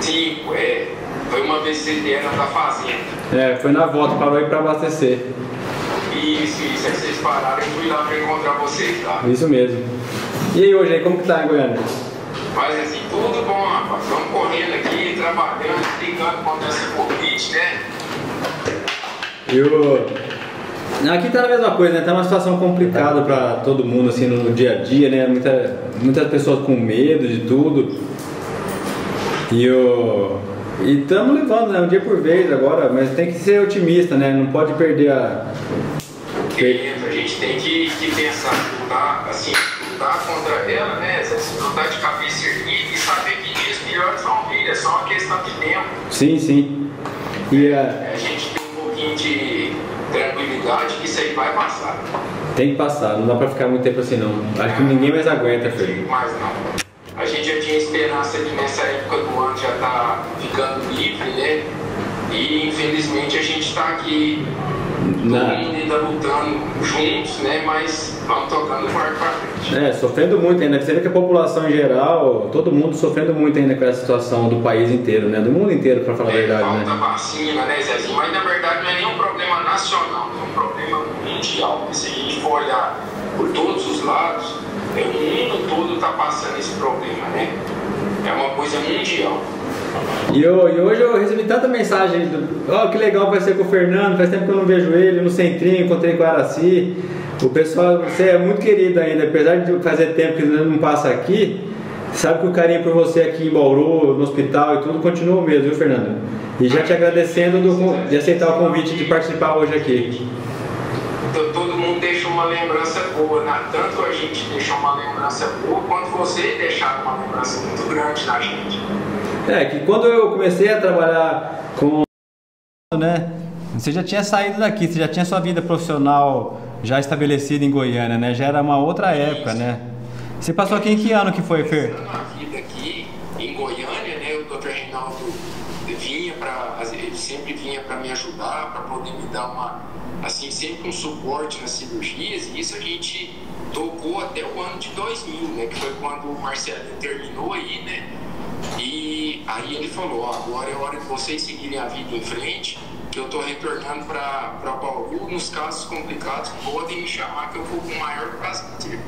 5, foi uma vez que vocês vieram da fazenda. Foi na volta, parou aí pra abastecer. Isso, aí vocês pararam e fui lá pra encontrar vocês, tá? Isso mesmo. E aí hoje, como que tá em Goiânia? Mas assim, tudo bom, rapaz. Estamos correndo aqui, trabalhando, brigando contra essa Covid, né? Aqui tá a mesma coisa, né? Tá uma situação complicada pra todo mundo, assim, no dia a dia, né? Muitas pessoas com medo de tudo. E estamos levando, né? Um dia por vez agora, mas tem que ser otimista, né? Não pode perder a... A gente tem que pensar, lutar contra ela, né? Lutar de cabeça erguida e saber que dias melhores vão vir, é só uma questão de tempo. Sim, sim. A gente tem um pouquinho de tranquilidade que isso aí vai passar. Tem que passar, não dá pra ficar muito tempo assim não. Acho que ninguém mais aguenta, Felipe. Mas não. A gente já tinha esperança de nessa época do ano já tá ficando livre, né? E infelizmente a gente tá aqui. Todo mundo ainda lutando juntos, né? Mas vamos tocando o barco pra frente. Sofrendo muito ainda. Você vê que a população em geral, todo mundo sofrendo muito ainda com essa situação do país inteiro, né? Do mundo inteiro, pra falar a verdade, falta né? Vacina, né, Zezinho? Mas na verdade não é nem um problema nacional, é um problema mundial. Porque se a gente for olhar por todos os lados, o mundo todo tá passando esse problema, né? É uma coisa mundial. E hoje eu recebi tanta mensagem, que legal vai ser com o Fernando, faz tempo que eu não vejo ele, no Centrinho, encontrei com o Araci. O pessoal, você é muito querido ainda, apesar de fazer tempo que não passa aqui, sabe que o carinho por você aqui em Bauru, no hospital e tudo, continua o mesmo, viu, Fernando? E já te agradecendo de aceitar o convite de participar hoje aqui. Então, todo mundo deixa uma lembrança boa, né? Tanto a gente deixou uma lembrança boa, quanto você deixar uma lembrança muito grande na gente. Que quando eu comecei a trabalhar com, né, você já tinha saído daqui, você já tinha sua vida profissional já estabelecida em Goiânia, né? Já era uma outra época, né? Você passou aqui em que ano que foi, Fer? A vida aqui em Goiânia, né? O Dr. Reinaldo ele sempre vinha para me ajudar, para poder me dar sempre um suporte nas cirurgias, e isso a gente tocou até o ano de 2000, né? Que foi quando o Marcelo terminou aí, né? E aí ele falou, agora é hora de vocês seguirem a vida em frente, que eu estou retornando para Bauru. Nos casos complicados, podem me chamar que eu vou com o maior prazer.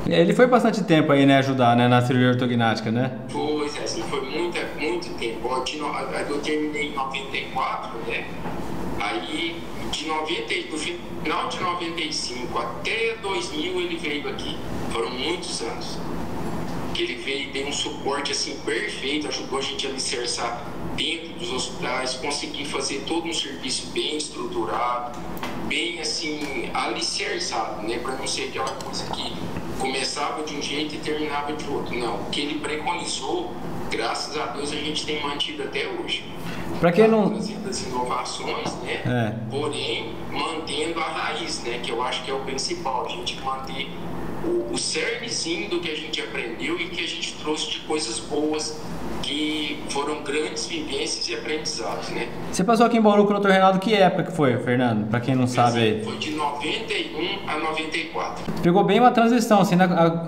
Ele foi bastante tempo aí, né, ajudar, né, na cirurgia ortognática, né? Pois é, foi muito tempo. Eu terminei em 94, né? Aí, do final de 95 até 2000 ele veio aqui. Foram muitos anos. Que ele veio e deu um suporte assim perfeito, ajudou a gente a alicerçar dentro dos hospitais, conseguir fazer todo um serviço bem estruturado, bem assim alicerçado, né, para não ser aquela coisa que começava de um jeito e terminava de outro. Não, o que ele preconizou, graças a Deus a gente tem mantido até hoje. Para quem não trazendo as inovações, né? Porém mantendo a raiz, né, que eu acho que é o principal, a gente manter o cernezinho do que a gente aprendeu e que a gente trouxe de coisas boas, que foram grandes vivências e aprendizados, né? Você passou aqui em Bauru com o Dr. Reinaldo, que época que foi, Fernando? Para quem não sabe aí. Foi de 91 a 94. Pegou bem uma transição, assim,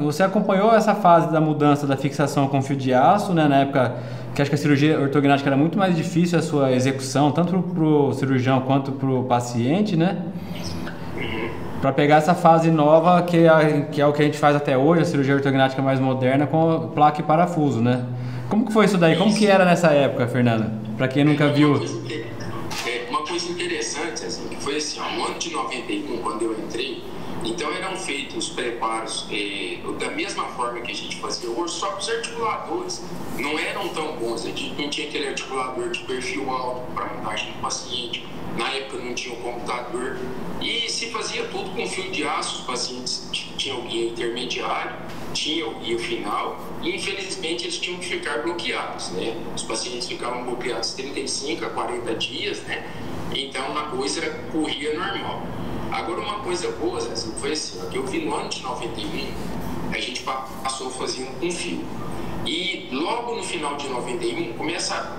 você acompanhou essa fase da mudança da fixação com fio de aço, né? Na época que acho que a cirurgia ortognática era muito mais difícil a sua execução, tanto para o cirurgião quanto para o paciente, né? Para pegar essa fase nova, que é o que a gente faz até hoje, a cirurgia ortognática mais moderna, com placa e parafuso, né? Como que foi isso daí? Como que era nessa época, Fernanda? Para quem nunca viu. Uma coisa interessante, assim, que foi assim, no ano de 91, quando eu entrei, então eram feitos os preparos da mesma forma que a gente fazia hoje, só que os articuladores não eram tão bons. A gente não tinha aquele articulador de perfil alto para montagem do paciente, na época não tinha o computador, e se fazia tudo com fio de aço. Os pacientes tinham o guia intermediário, tinham o guia final, e infelizmente eles tinham que ficar bloqueados, né? Os pacientes ficavam bloqueados 35 a 40 dias, né? Então a coisa corria normal. Agora, uma coisa boa, assim, foi assim, que eu vi no ano de 91, a gente passou fazendo com fio. E logo no final de 91, começa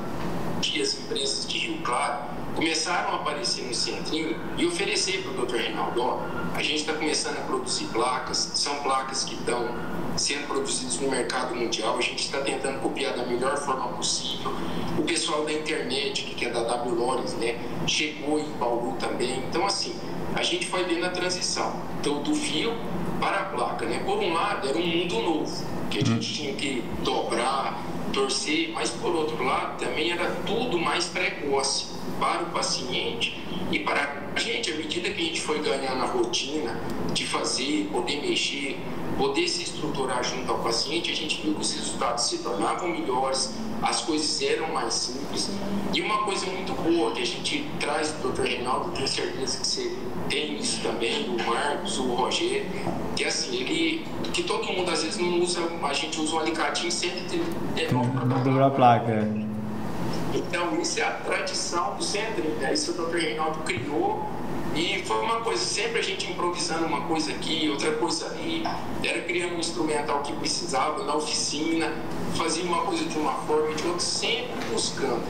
as empresas de Rio Claro começaram a aparecer no centrinho e oferecer para o Dr. Reinaldo, ó, a gente está começando a produzir placas, são placas que estão sendo produzidas no mercado mundial, a gente está tentando copiar da melhor forma possível. O pessoal da internet, que é da WLores, né, chegou em Bauru também. Então, assim, a gente foi vendo a transição. Então, do fio para a placa, né? Por um lado, era um mundo novo, que a gente tinha que dobrar, torcer, mas por outro lado, também era tudo mais precoce para o paciente e para a gente. À medida que a gente foi ganhando a rotina de fazer, poder mexer, poder se estruturar junto ao paciente, a gente viu que os resultados se tornavam melhores, as coisas eram mais simples. E uma coisa muito boa que a gente traz do Dr. Reinaldo, tenho certeza que você tem isso também, o Marcos, o Rogério, que assim, que todo mundo às vezes não usa, a gente usa um alicatinho 139 para dobrar a placa. Então, isso é a tradição do centrinho, né? Isso o Dr. Reinaldo criou e foi uma coisa, sempre a gente improvisando uma coisa aqui, outra coisa ali, era criando um instrumental que precisava na oficina, fazia uma coisa de uma forma e de outra, sempre buscando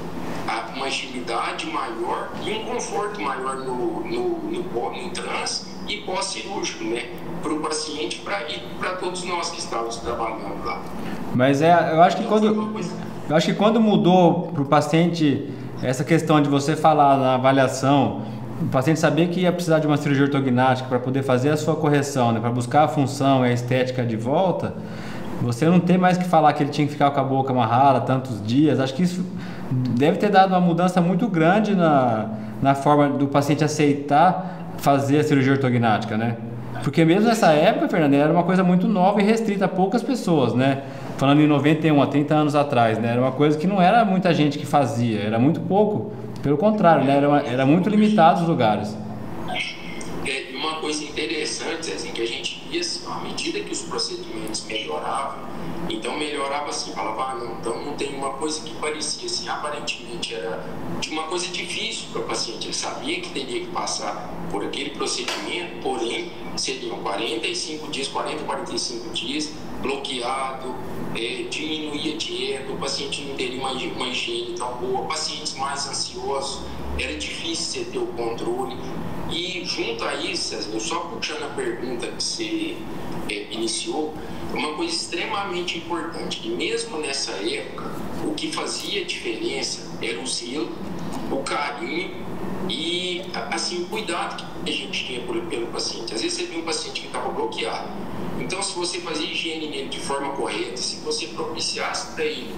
uma agilidade maior e um conforto maior no trans e pós-cirúrgico, né? Para o paciente e para todos nós que estávamos trabalhando lá. Mas eu acho que quando mudou para o paciente essa questão de você falar na avaliação, o paciente saber que ia precisar de uma cirurgia ortognática para poder fazer a sua correção, né, para buscar a função e a estética de volta, você não tem mais que falar que ele tinha que ficar com a boca amarrada tantos dias. Acho que isso deve ter dado uma mudança muito grande na forma do paciente aceitar fazer a cirurgia ortognática, né? Porque mesmo nessa época, Fernando, era uma coisa muito nova e restrita a poucas pessoas, né? Falando em 91, há 30 anos atrás, né? Era uma coisa que não era muita gente que fazia, era muito pouco. Pelo contrário, né? Era muito limitado os lugares. Uma coisa interessante, assim, que a gente via, assim, à medida que os procedimentos melhoravam, então melhorava assim, falava, não, então não tem uma coisa que parecia assim, aparentemente era de uma coisa difícil para o paciente, ele sabia que teria que passar por aquele procedimento, porém seriam 45 dias, 45 dias, bloqueado, diminuía a dieta, o paciente não teria uma higiene tão boa, pacientes mais ansiosos, era difícil você ter o controle. E junto a isso, só puxando a pergunta que você iniciou, uma coisa extremamente importante, que mesmo nessa época, o que fazia diferença era o zelo, o carinho e assim, o cuidado que a gente tinha pelo paciente. Às vezes você via um paciente que estava bloqueado, então se você fazia higiene nele de forma correta, se você propiciasse para ele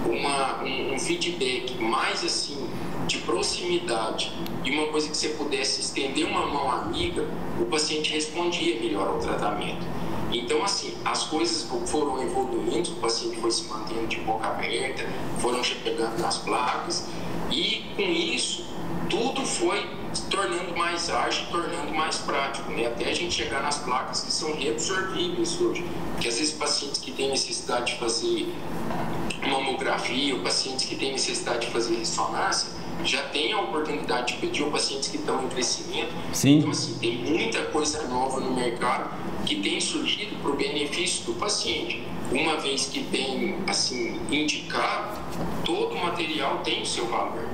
um feedback mais assim, de proximidade e uma coisa que você pudesse estender uma mão amiga, o paciente respondia melhor ao tratamento. Então, assim, as coisas foram evoluindo, o paciente foi se mantendo de boca aberta, foram chegando nas placas e, com isso, tudo foi se tornando mais ágil, tornando mais prático, né? Até a gente chegar nas placas que são reabsorvíveis hoje. Porque, às vezes, pacientes que têm necessidade de fazer mamografia, ou pacientes que têm necessidade de fazer ressonância, já tem a oportunidade de pedir, ou pacientes que estão em crescimento. Sim. Então, assim, tem muita coisa nova no mercado que tem surgido para o benefício do paciente. Uma vez que tem, assim, indicado, todo o material tem o seu valor.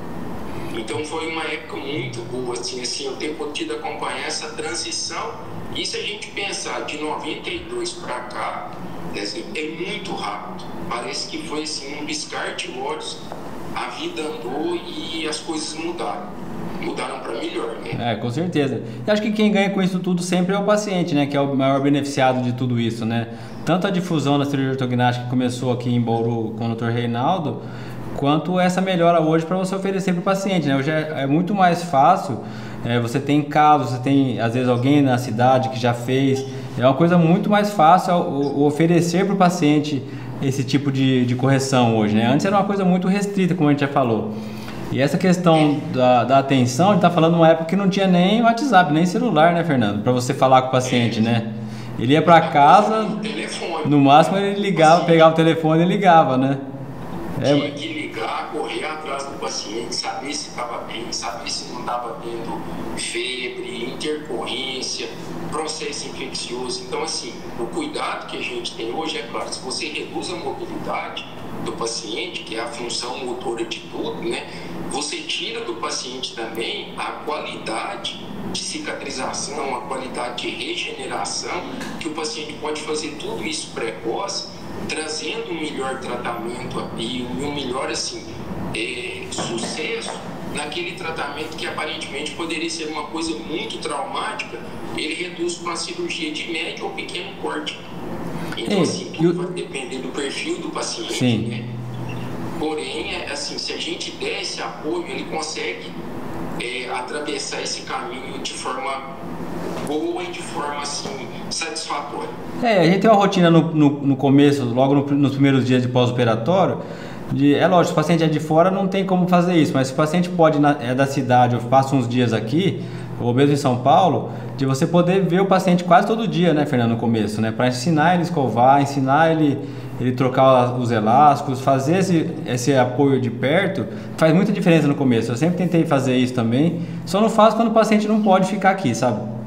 Então, foi uma época muito boa, assim, eu tenho podido acompanhar essa transição. E se a gente pensar de 92 para cá, assim, é muito rápido. Parece que foi, assim, um piscar de olhos. A vida andou e as coisas mudaram para melhor, né? Com certeza. E acho que quem ganha com isso tudo sempre é o paciente, né? Que é o maior beneficiado de tudo isso, né? Tanto a difusão da cirurgia ortognática que começou aqui em Bauru com o Dr. Reinaldo, quanto essa melhora hoje para você oferecer para o paciente, né? Hoje é muito mais fácil, você tem casos, você tem às vezes alguém na cidade que já fez, é uma coisa muito mais fácil oferecer para o paciente esse tipo de correção hoje, né? Antes era uma coisa muito restrita, como a gente já falou. E essa questão da atenção, a gente está falando de uma época que não tinha nem WhatsApp, nem celular, né, Fernando? Para você falar com o paciente, né? Ele ia para casa, no máximo ele ligava, pegava o telefone e ligava, né? Tinha que ligar, correr atrás do paciente, saber se estava bem, saber se não estava tendo febre, intercorrência, processo infeccioso. Então, assim, o cuidado que a gente tem hoje é claro, se você reduz a mobilidade do paciente, que é a função motora de tudo, né? Você tira do paciente também a qualidade de cicatrização, a qualidade de regeneração, que o paciente pode fazer tudo isso precoce, trazendo um melhor tratamento e um melhor, assim, sucesso naquele tratamento que aparentemente poderia ser uma coisa muito traumática, ele reduz para uma cirurgia de médio ou pequeno porte. Então, assim, tudo vai depender do perfil do paciente, sim, né? Porém, assim, se a gente der esse apoio, ele consegue atravessar esse caminho de forma boa e de forma, assim, satisfatória. A gente tem uma rotina no começo, logo nos primeiros dias de pós-operatório, é lógico, se o paciente é de fora não tem como fazer isso, mas se o paciente é da cidade ou passa uns dias aqui, ou mesmo em São Paulo, de você poder ver o paciente quase todo dia, né, Fernando, no começo, né, para ensinar ele a escovar, ensinar ele trocar os elásticos, fazer esse apoio de perto, faz muita diferença no começo. Eu sempre tentei fazer isso também, só não faço quando o paciente não pode ficar aqui, sabe?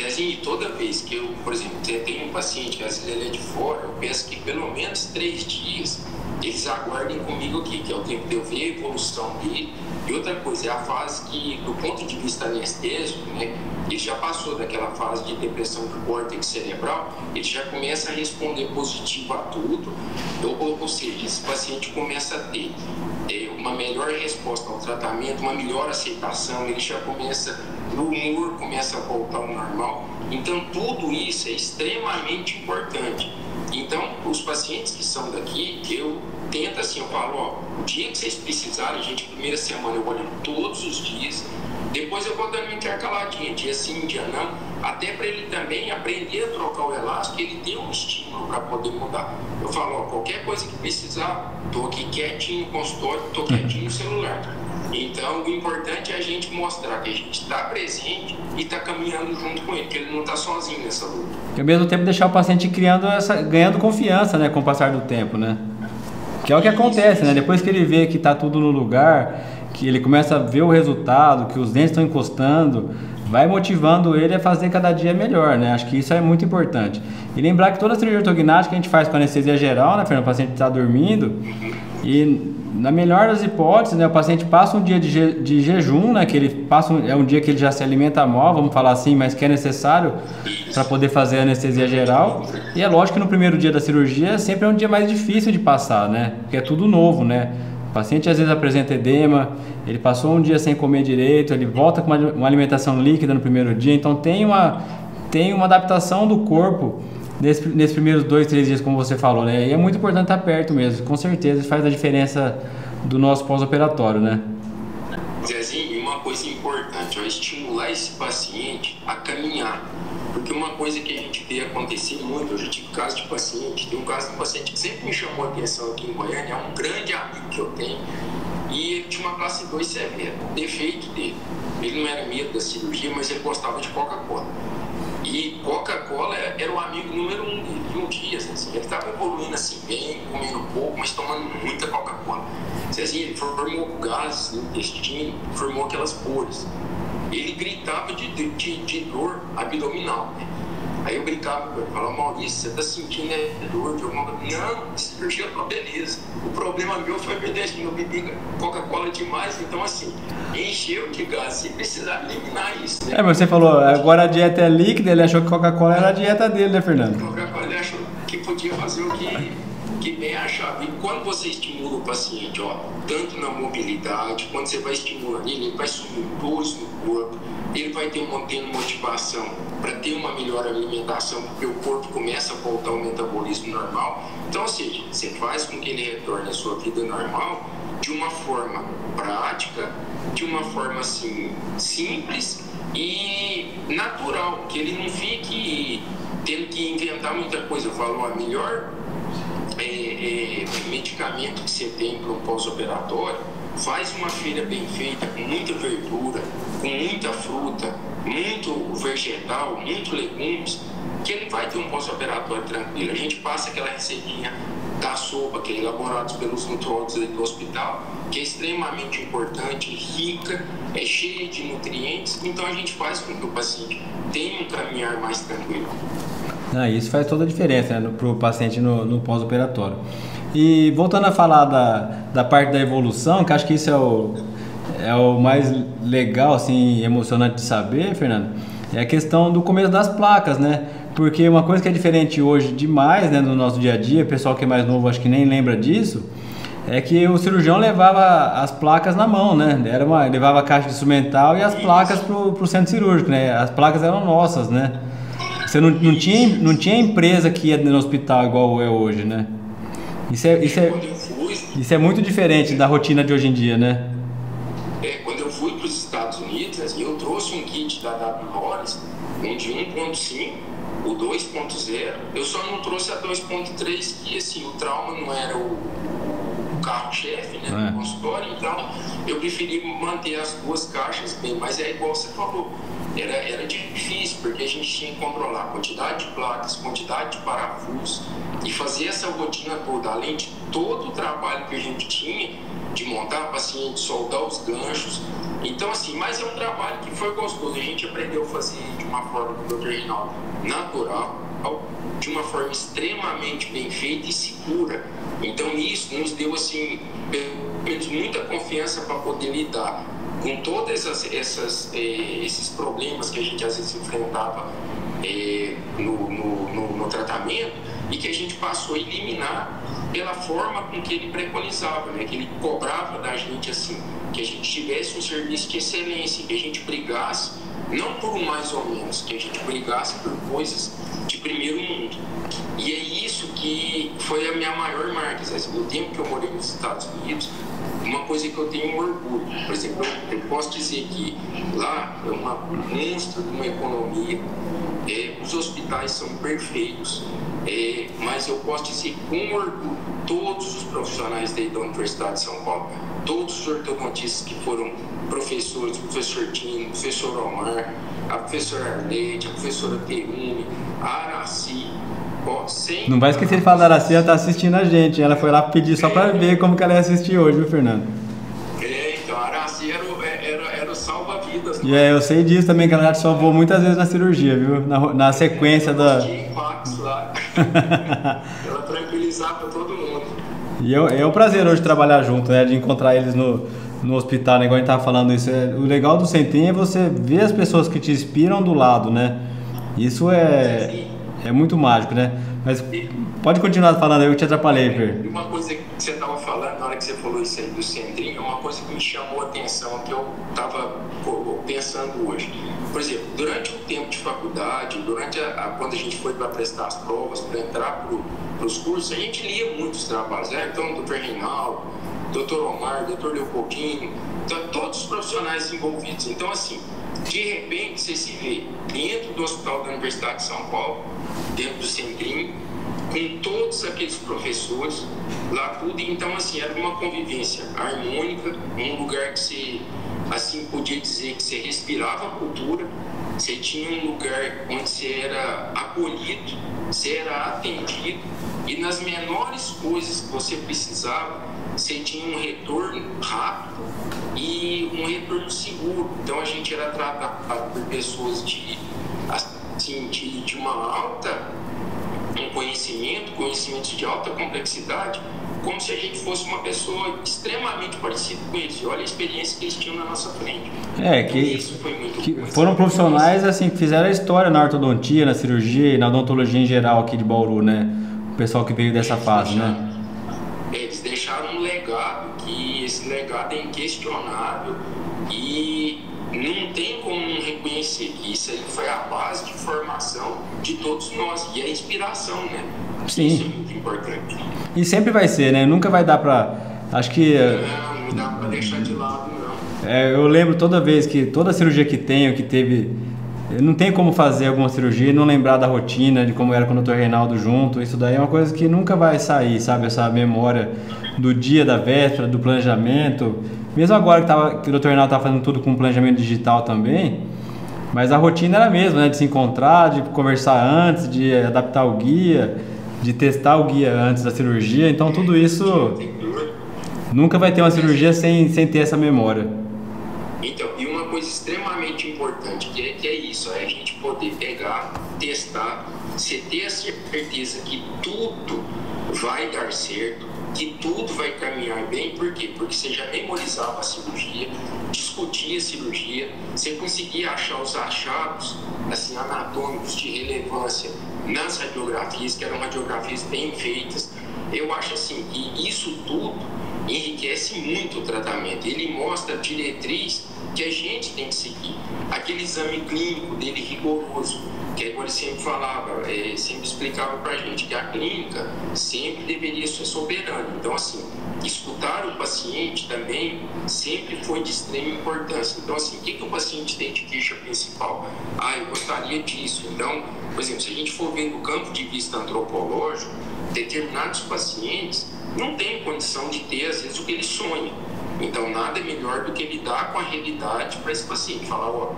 Assim, toda vez que eu, por exemplo, tenho um paciente que às vezes ele é de fora, eu peço que pelo menos 3 dias eles aguardem comigo aqui, que é o tempo de eu ver a evolução dele. E outra coisa, é a fase que, do ponto de vista anestésico, né, ele já passou daquela fase de depressão do córtex cerebral, ele já começa a responder positivo a tudo, ou seja, esse paciente começa a ter uma melhor resposta ao tratamento, uma melhor aceitação, ele já começa, o humor começa a voltar ao normal. Então, tudo isso é extremamente importante. Então, os pacientes que são daqui, eu tento assim, eu falo, ó, o dia que vocês precisarem, gente, primeira semana eu olho todos os dias, depois eu vou dando uma intercaladinha, dia sim, dia não, até para ele também aprender a trocar o elástico, ele ter um estímulo para poder mudar. Eu falo, ó, qualquer coisa que precisar, tô aqui quietinho no consultório, tô quietinho no celular. Então, o importante é a gente mostrar que a gente está presente e está caminhando junto com ele, que ele não está sozinho nessa luta. E ao mesmo tempo deixar o paciente ganhando confiança, né, com o passar do tempo, né? Que é o que acontece, né? Depois que ele vê que está tudo no lugar, que ele começa a ver o resultado, que os dentes estão encostando, vai motivando ele a fazer cada dia melhor, né? Acho que isso é muito importante. E lembrar que toda a cirurgia ortognática a gente faz com anestesia geral, né, Fernando? O paciente está dormindo e, na melhor das hipóteses, né, o paciente passa um dia de jejum, né, que ele passa é um dia que ele já se alimenta mal, vamos falar assim, mas que é necessário para poder fazer a anestesia geral. E é lógico que no primeiro dia da cirurgia sempre é um dia mais difícil de passar, né? Porque é tudo novo, né? O paciente às vezes apresenta edema, ele passou um dia sem comer direito, ele volta com uma alimentação líquida no primeiro dia, então tem uma adaptação do corpo nesses primeiros 2, 3 dias, como você falou, né? E é muito importante estar perto mesmo, com certeza isso faz a diferença do nosso pós-operatório, né? Zezinho, uma coisa importante, é estimular esse paciente a caminhar. Porque uma coisa que a gente vê acontecer muito, eu já tive caso de paciente, tem um caso de um paciente que sempre me chamou a atenção aqui em Goiânia, é um grande amigo que eu tenho, e ele tinha uma classe 2 severa, defeito dele. Ele não era medo da cirurgia, mas ele gostava de Coca-Cola. E Coca-Cola era o amigo número 1 dele. E um dia, assim, ele estava evoluindo assim bem, comendo pouco, mas tomando muita Coca-Cola. Assim, ele formou gases no intestino, formou aquelas bolhas. Ele gritava de dor abdominal, né? Aí eu brincava com ele, falava, Maurício, você tá sentindo dor de alguma coisa? Não, cirurgia tá beleza. O problema meu foi o intestino, eu bebi Coca-Cola demais, então assim, encheu de gás e precisava eliminar isso, né? Mas você falou, agora a dieta é líquida, ele achou que Coca-Cola era a dieta dele, né, Fernando? Coca-Cola ele achou que podia fazer o que bem achava. E quando você estimula o paciente, ó, tanto na mobilidade, quando você vai estimulando ele vai sumindo dores no corpo, ele vai tendo motivação para ter uma melhor alimentação, porque o corpo começa a voltar ao metabolismo normal. Então, ou seja, você faz com que ele retorne à sua vida normal de uma forma prática, de uma forma assim, simples e natural, que ele não fique tendo que inventar muita coisa. Eu falo, ó, melhor medicamento que você tem para um pós-operatório, faz uma feira bem feita, com muita verdura, com muita fruta, muito vegetal, muito legumes, que ele vai ter um pós-operatório tranquilo. A gente passa aquela receitinha da sopa, que é elaborada pelos nutrólogos do hospital, que é extremamente importante, rica, é cheia de nutrientes, então a gente faz com que o paciente tenha um caminhar mais tranquilo. Isso faz toda a diferença, né, para o paciente no pós-operatório. E voltando a falar da parte da evolução, que acho que isso é o mais legal, assim, emocionante de saber, Fernando, é a questão do começo das placas, né? Porque uma coisa que é diferente hoje demais, né, no nosso dia a dia, o pessoal que é mais novo acho que nem lembra disso, é que o cirurgião levava as placas na mão, né? Levava a caixa de instrumental e as placas pro centro cirúrgico, né? As placas eram nossas, né? Você não tinha empresa que ia no hospital igual é hoje, né? Isso é muito diferente da rotina de hoje em dia, né? Quando eu fui para os Estados Unidos, assim, eu trouxe um kit da W. Morris, um de 1.5, o 2.0, eu só não trouxe a 2.3, que assim, o trauma não era o carro-chefe, né, do consultório, então eu preferi manter as duas caixas bem, mas é igual você falou, era difícil, porque a gente tinha que controlar a quantidade de placas, quantidade de parafusos, e fazer essa rotina toda, além de todo o trabalho que a gente tinha, de montar paciente, soldar os ganchos, então assim, mas é um trabalho que foi gostoso, a gente aprendeu a fazer de uma forma, com o Dr. Reinaldo, natural, de uma forma extremamente bem feita e segura. Então isso nos deu assim, pelo menos muita confiança para poder lidar com todos esses problemas que a gente às vezes enfrentava no tratamento, e que a gente passou a eliminar pela forma com que ele preconizava, né? Que ele cobrava da gente assim, que a gente tivesse um serviço de excelência, que a gente brigasse não por um mais ou menos, que a gente brigasse por coisas de primeiro mundo. E é isso que foi a minha maior marca. No tempo que eu morei nos Estados Unidos, uma coisa que eu tenho orgulho, por exemplo, eu posso dizer que lá é uma monstro de uma economia, os hospitais são perfeitos, mas eu posso dizer com orgulho, todos os profissionais da Universidade de São Paulo, todos os ortodontistas que foram professores, o professor Tino, o professor Omar, a professora Arlete, a professora Terune, a Araci. Não vai esquecer de falar da Araci, ela está assistindo a gente. Ela foi lá pedir só para ver como que ela ia assistir hoje, viu, Fernando? Então a Araci era o salva-vidas. Eu sei disso também, que ela já te salvou muitas vezes na cirurgia, viu? Na sequência da... lá. Ela tranquilizava todo mundo. E é um prazer hoje trabalhar junto, né? De encontrar eles no hospital, né? Igual a gente estava falando isso. O legal do Centrinho é você ver as pessoas que te inspiram do lado, né? Isso é muito mágico, né? Mas pode continuar falando, eu te atrapalhei, Fer. Uma coisa que você estava falando, na hora que você falou isso aí do Centrinho, é uma coisa que me chamou a atenção, que eu estava pensando hoje. Por exemplo, durante o tempo de faculdade, quando a gente foi para prestar as provas, para entrar para os cursos, a gente lia muitos trabalhos, né? Então, Dr. Reinaldo, Dr. Omar, Dr. Leopoldino, então, todos os profissionais envolvidos. Então, assim, de repente, você se vê dentro do Hospital da Universidade de São Paulo, dentro do Centrinho, com todos aqueles professores, lá tudo. Então, assim, era uma convivência harmônica, um lugar que você, assim, podia dizer que você respirava a cultura, você tinha um lugar onde você era acolhido, você era atendido, e nas menores coisas que você precisava, você tinha um retorno rápido e um retorno seguro. Então a gente era tratado por pessoas de uma um conhecimentos de alta complexidade, como se a gente fosse uma pessoa extremamente parecida com eles. Olha a experiência que eles tinham na nossa frente. Isso foi muito foram profissionais assim que fizeram a história na ortodontia, na cirurgia e na odontologia em geral aqui de Bauru, né? O pessoal que veio dessa fase, né? Eles deixaram um legado, que esse legado é inquestionável e não tem como não reconhecer que isso aí foi a base de formação de todos nós e a inspiração, né? Sim. Isso é muito importante. E sempre vai ser, né? Nunca vai dar pra... Acho que... Não dá pra deixar de lado, não. Eu lembro toda vez que... Toda cirurgia que tenho, que teve... Não tem como fazer alguma cirurgia e não lembrar da rotina, de como era com o Dr. Reinaldo junto. Isso daí é uma coisa que nunca vai sair, sabe? Essa memória do dia, da véspera, do planejamento. Mesmo agora que o Dr. Reinaldo está fazendo tudo com planejamento digital também, Mas a rotina era a mesma, né? De se encontrar, de conversar antes, de adaptar o guia, de testar o guia antes da cirurgia. Então tudo isso nunca vai ter uma cirurgia sem ter essa memória. Então, e uma coisa extremamente importante que é isso, é a gente poder pegar, testar, você ter a certeza que tudo vai dar certo, que tudo vai caminhar bem. Por quê? Porque você já memorizava a cirurgia, discutia a cirurgia, você conseguia achar os achados assim, anatômicos de relevância nas radiografias, que eram radiografias bem feitas. Eu acho assim que isso tudo enriquece muito o tratamento. Ele mostra a diretriz que a gente tem que seguir. Aquele exame clínico dele rigoroso, que agora ele sempre falava, sempre explicava pra gente que a clínica sempre deveria ser soberana. Então, assim, escutar o paciente também sempre foi de extrema importância. Então, assim, o que o paciente tem de queixa principal? Eu gostaria disso. Então, por exemplo, se a gente for ver no campo de vista antropológico, determinados pacientes não têm condição de ter, às vezes, o que ele sonha. Então, nada é melhor do que lidar com a realidade para esse paciente. Falar,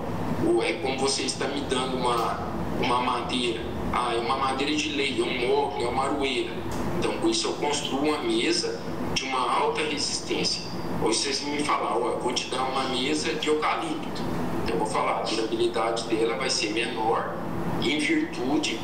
é como você está me dando uma madeira. É uma madeira de lei, é um móvel, é uma aroeira. Então, com isso eu construo uma mesa de uma alta resistência. Ou vocês me falar, eu vou te dar uma mesa de eucalipto. Então, eu vou falar, a durabilidade dela vai ser menor em virtude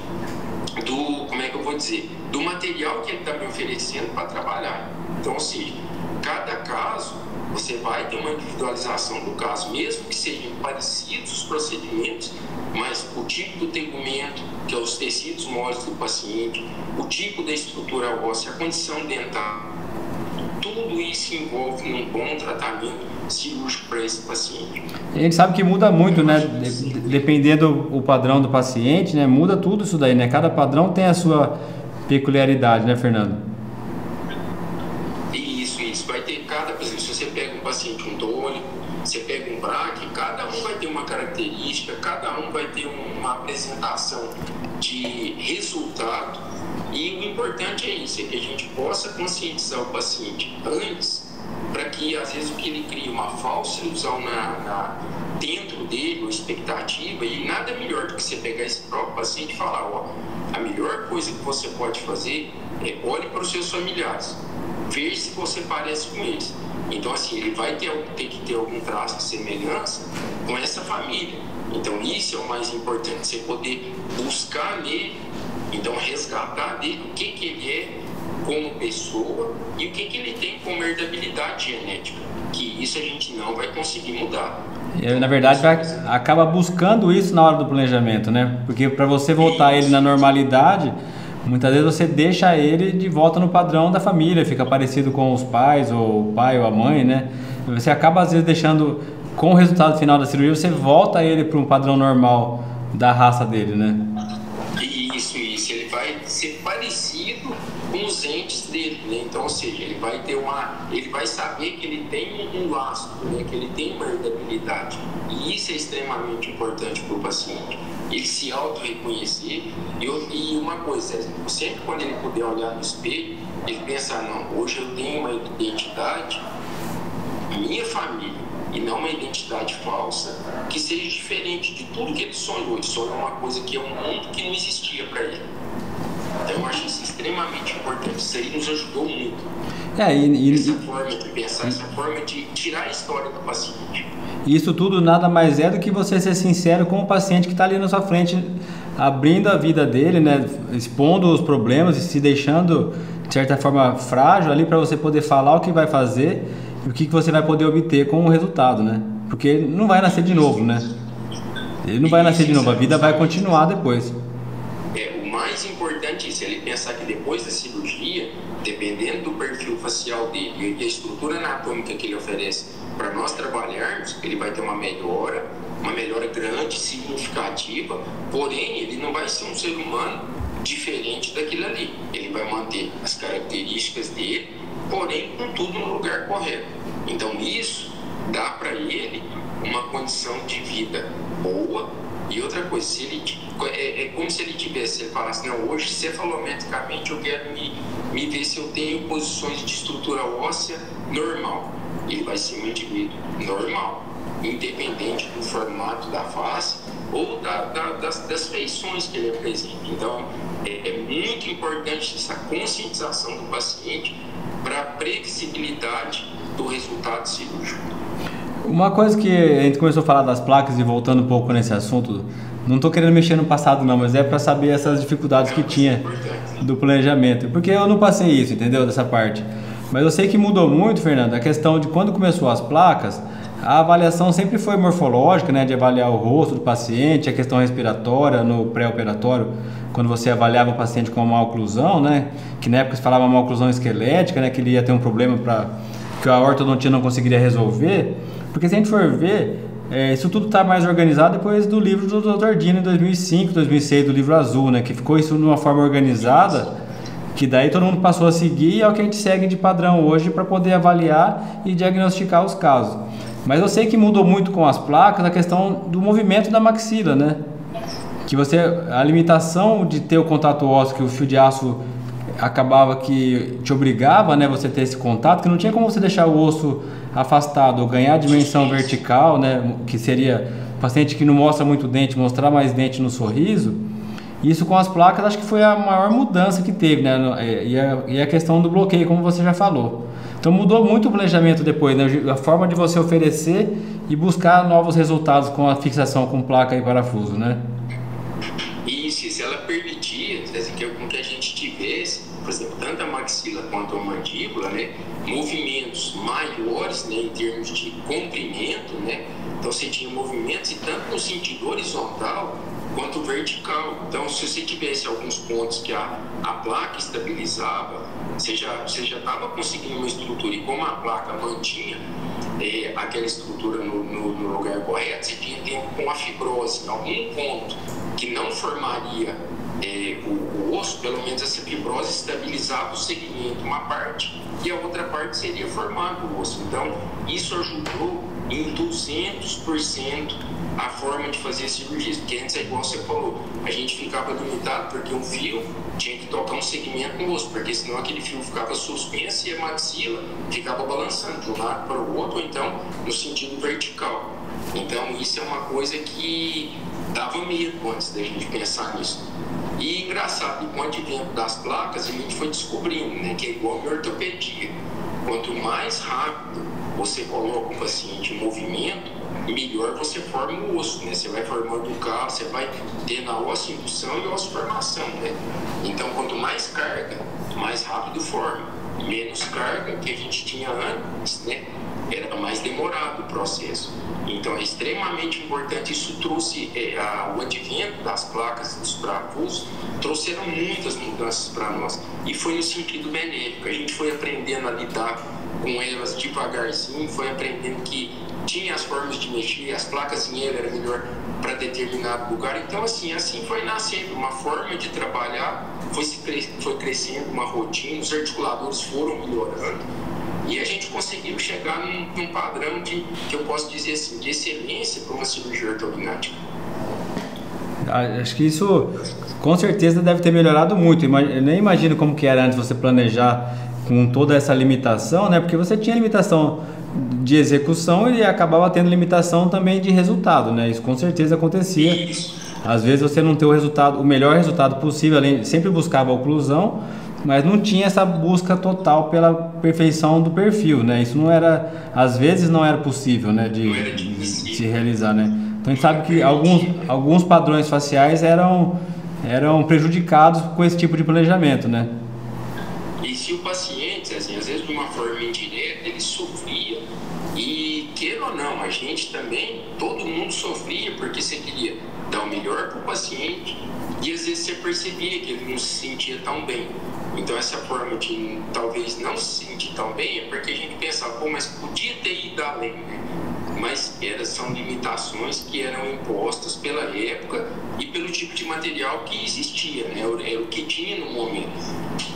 do material que ele está me oferecendo para trabalhar. Então, ou seja, cada caso, você vai ter uma individualização do caso, mesmo que sejam parecidos os procedimentos, mas o tipo do tegumento, que é os tecidos moles do paciente, o tipo da estrutura óssea, a condição dental, tudo isso envolve um bom tratamento cirúrgico para esse paciente. A gente sabe que muda muito, né? Dependendo o padrão do paciente, né? Muda tudo isso daí, né? Cada padrão tem a sua peculiaridade, né, Fernando? Isso. Vai ter por exemplo, se você pega um paciente tônico, você pega um braque, cada um vai ter uma característica, cada um vai ter uma apresentação de resultado. E o importante é isso, é que a gente possa conscientizar o paciente antes, para que às vezes o que ele cria uma falsa ilusão dentro dele, ou expectativa, e nada melhor do que você pegar esse próprio paciente e falar, a melhor coisa que você pode fazer é olhe para os seus familiares, ver se você parece com eles. Então, assim, ele vai ter que ter algum traço de semelhança com essa família. Então, isso é o mais importante, você poder buscar nele, então resgatar dele o que ele é como pessoa e o que ele tem como herdabilidade genética, que isso a gente não vai conseguir mudar. Na verdade, acaba buscando isso na hora do planejamento, né? Porque para você voltar ele na normalidade, muitas vezes você deixa ele de volta no padrão da família, fica parecido com os pais, ou o pai ou a mãe, né? Você acaba às vezes deixando, com o resultado final da cirurgia, você volta ele para um padrão normal da raça dele, né? Isso. Ele vai ser parecido com os entes dele, né? Então, ou seja, ele vai saber que ele tem um laço, né? Que ele tem uma herdabilidade. E isso é extremamente importante para o paciente. Ele se auto-reconhecer. E uma coisa, sempre quando ele puder olhar no espelho, ele pensar, não, hoje eu tenho uma identidade, minha família, e não uma identidade falsa, que seja diferente de tudo que ele sonhou. Ele sonhou uma coisa que é um mundo que não existia para ele. Então, eu acho isso extremamente importante. Isso aí nos ajudou muito. Essa forma de pensar, essa forma de tirar a história do paciente. Isso tudo nada mais é do que você ser sincero com o paciente que está ali na sua frente, abrindo a vida dele, né? Expondo os problemas e se deixando, de certa forma, frágil ali para você poder falar o que vai fazer e o que você vai poder obter com o resultado, né? Porque ele não vai nascer de novo, né? Ele não vai nascer de novo, a vida vai continuar depois. O mais importante é isso, ele pensar que depois da cirurgia, dependendo do perfil facial dele e a estrutura anatômica que ele oferece para nós trabalharmos, ele vai ter uma melhora grande, significativa, porém ele não vai ser um ser humano diferente daquilo ali. Ele vai manter as características dele, porém com tudo no lugar correto. Então isso dá para ele uma condição de vida boa. E outra coisa, se ele, é como se ele falasse, não, hoje cefalometricamente eu quero me ver se eu tenho posições de estrutura óssea normal. Ele vai ser um indivíduo normal. independente do formato da face ou das feições que ele apresenta. Então, é muito importante essa conscientização do paciente para a previsibilidade do resultado cirúrgico. Uma coisa que a gente começou a falar das placas e voltando um pouco nesse assunto, não estou querendo mexer no passado não, mas é para saber essas dificuldades que tinha do planejamento, porque eu não passei isso, entendeu, dessa parte. Mas eu sei que mudou muito, Fernando, a questão de quando começou as placas, a avaliação sempre foi morfológica, né, de avaliar o rosto do paciente, a questão respiratória no pré-operatório, quando você avaliava o paciente com uma oclusão, né, que na época se falava uma oclusão esquelética, né, que ele ia ter um problema que a ortodontia não conseguiria resolver, porque se a gente for ver, isso tudo está mais organizado depois do livro do Dr. Dino em 2005, 2006, do livro azul, né, que ficou isso de uma forma organizada, que daí todo mundo passou a seguir e é o que a gente segue de padrão hoje para poder avaliar e diagnosticar os casos. Mas eu sei que mudou muito com as placas a questão do movimento da maxila, né? Que a limitação de ter o contato ósseo, que o fio de aço acabava que te obrigava, né, você ter esse contato, que não tinha como você deixar o osso afastado ou ganhar dimensão vertical, né, que seria o paciente que não mostra muito dente, mostrar mais dente no sorriso. Isso com as placas acho que foi a maior mudança que teve, né? E a questão do bloqueio, como você já falou. Então mudou muito o planejamento depois, né? A forma de você oferecer e buscar novos resultados com a fixação com placa e parafuso, né? Isso, se ela permitia, com que a gente tivesse, por exemplo, tanto a maxila quanto a mandíbula, né? Movimentos maiores, né? Em termos de comprimento, né? Então você tinha movimentos e tanto no sentido horizontal quanto vertical. Então, se você tivesse alguns pontos que a placa estabilizava, você já estava conseguindo uma estrutura, e como a placa mantinha aquela estrutura no lugar correto, você tinha tempo com a fibrose em algum ponto que não formaria o osso, pelo menos essa fibrose estabilizava o segmento, uma parte, e a outra parte seria formado o osso. Então, isso ajudou em 200% a forma de fazer cirurgias, porque antes é igual você falou, a gente ficava limitado porque um fio tinha que tocar um segmento no osso, porque senão aquele fio ficava suspenso e a maxila ficava balançando de um lado para o outro, ou então no sentido vertical. Então isso é uma coisa que dava medo antes da gente pensar nisso. E engraçado, com o advento das placas a gente foi descobrindo, né, que é igual a ortopedia, quanto mais rápido você coloca o paciente em movimento, melhor você forma o osso, né? Você vai formando o carro, você vai tendo a osso-indução e a osso-formação, né? Então, quanto mais carga, mais rápido forma. Menos carga que a gente tinha antes, né? Era mais demorado o processo. Então, é extremamente importante. Isso trouxe o advento das placas dos parafusos, trouxeram muitas mudanças para nós. E foi no sentido benéfico. A gente foi aprendendo a lidar com elas devagarzinho, foi aprendendo que tinha as formas de mexer, as placas em ele era melhor para determinado lugar. Então, assim foi nascendo uma forma de trabalhar, foi crescendo uma rotina, os articuladores foram melhorando e a gente conseguiu chegar num padrão que eu posso dizer assim, de excelência para uma cirurgia ortognática. Acho que isso com certeza deve ter melhorado muito. Eu nem imagino como que era antes você planejar com toda essa limitação, né? Porque você tinha limitação de execução e acabava tendo limitação também de resultado, né? Isso com certeza acontecia. Isso. Às vezes você não ter o melhor resultado possível, sempre buscava a oclusão, mas não tinha essa busca total pela perfeição do perfil, né? Isso não era, às vezes não era possível, né? De se realizar, né? Então a gente sabe que alguns padrões faciais eram prejudicados com esse tipo de planejamento, né? E se o paciente, assim, às vezes de uma forma indireta, ele sofria, e queira ou não, a gente também, todo mundo sofria, porque você queria dar o melhor para o paciente, e às vezes você percebia que ele não se sentia tão bem. Então essa forma de talvez não se sentir tão bem é porque a gente pensava, pô, mas podia ter ido além, né? Mas são limitações que eram impostas pela época e pelo tipo de material que existia, né? Era o que tinha no momento.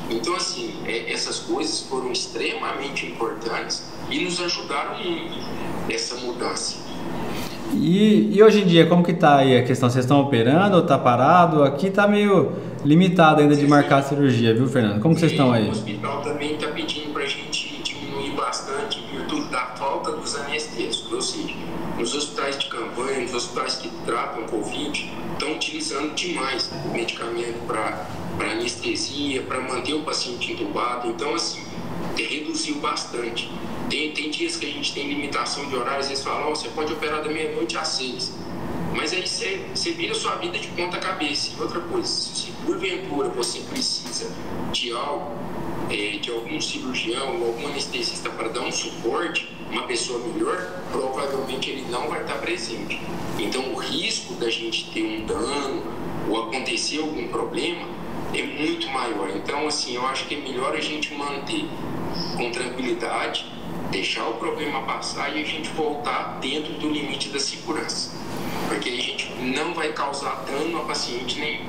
Então, assim, essas coisas foram extremamente importantes e nos ajudaram muito nessa mudança. E hoje em dia, como que tá aí a questão? Vocês estão operando ou tá parado? Aqui tá meio limitado ainda de marcar a cirurgia, viu, Fernando? Como que vocês estão aí? O hospital também está pedindo para a gente diminuir bastante em virtude da falta dos anestésicos. Ou seja, nos hospitais de campanha, nos hospitais que tratam Covid, estão utilizando demais medicamento para anestesia, para manter o paciente entubado. Então, assim, reduziu bastante. Tem dias que a gente tem limitação de horário, às vezes falam, você pode operar da meia-noite às 6. Mas aí você vira a sua vida de ponta cabeça. E outra coisa, se porventura você precisa de algo, de algum cirurgião ou algum anestesista para dar um suporte, uma pessoa melhor, provavelmente ele não vai estar presente. Então o risco da gente ter um dano ou acontecer algum problema é muito maior. Então, assim, eu acho que é melhor a gente manter com tranquilidade, deixar o problema passar e a gente voltar dentro do limite da segurança. Porque a gente não vai causar dano a paciente nenhum.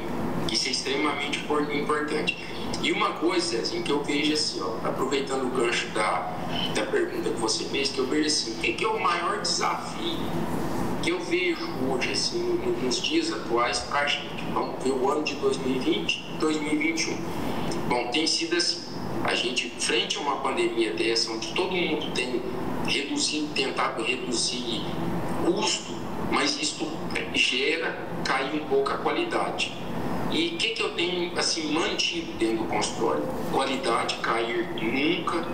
Isso é extremamente importante. E uma coisa, assim, que eu vejo assim, ó, aproveitando o gancho da pergunta que você fez, que eu vejo assim, o que é o maior desafio que eu vejo hoje, assim, nos dias atuais para a gente? Vamos ver o ano de 2020, 2021. Bom, tem sido assim, a gente, frente a uma pandemia dessa, onde todo mundo tem tentado reduzir custo, mas isso gera cair um pouco a qualidade. E o que eu tenho, assim, mantido dentro do consultório? Qualidade cair nunca,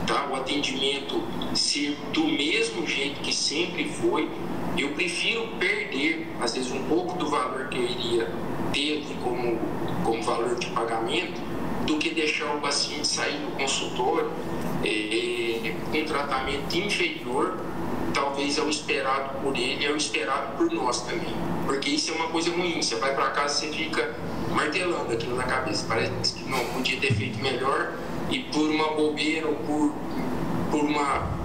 tá? O atendimento ser do mesmo jeito que sempre foi. Eu prefiro perder, às vezes, um pouco do valor que eu iria ter como valor de pagamento, do que deixar o paciente sair do consultório com um tratamento inferior, talvez ao esperado por ele e ao esperado por nós também. Porque isso é uma coisa ruim. Você vai para casa e você fica martelando aquilo na cabeça. Parece que não, podia ter feito melhor e por uma bobeira ou por uma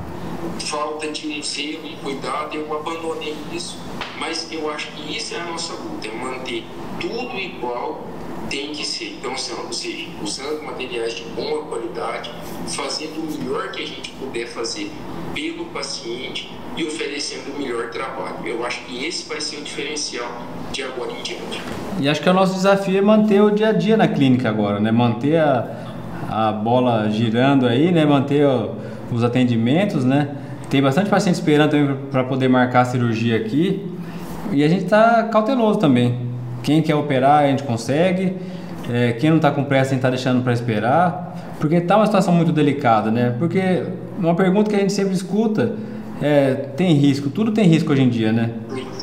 falta de um zelo, um cuidado, eu abandonei isso. Mas eu acho que isso é a nossa luta, é manter tudo igual tem que ser. Então, ou seja, usando materiais de boa qualidade, fazendo o melhor que a gente puder fazer pelo paciente e oferecendo o melhor trabalho. Eu acho que esse vai ser o diferencial de agora em diante. E acho que o nosso desafio é manter o dia a dia na clínica agora, né? Manter a bola girando aí, né? Manter os atendimentos, né? Tem bastante paciente esperando também para poder marcar a cirurgia aqui. E a gente está cauteloso também. Quem quer operar, a gente consegue. Quem não está com pressa, a gente está deixando para esperar. Porque está uma situação muito delicada, né? Porque uma pergunta que a gente sempre escuta tem risco? Tudo tem risco hoje em dia, né?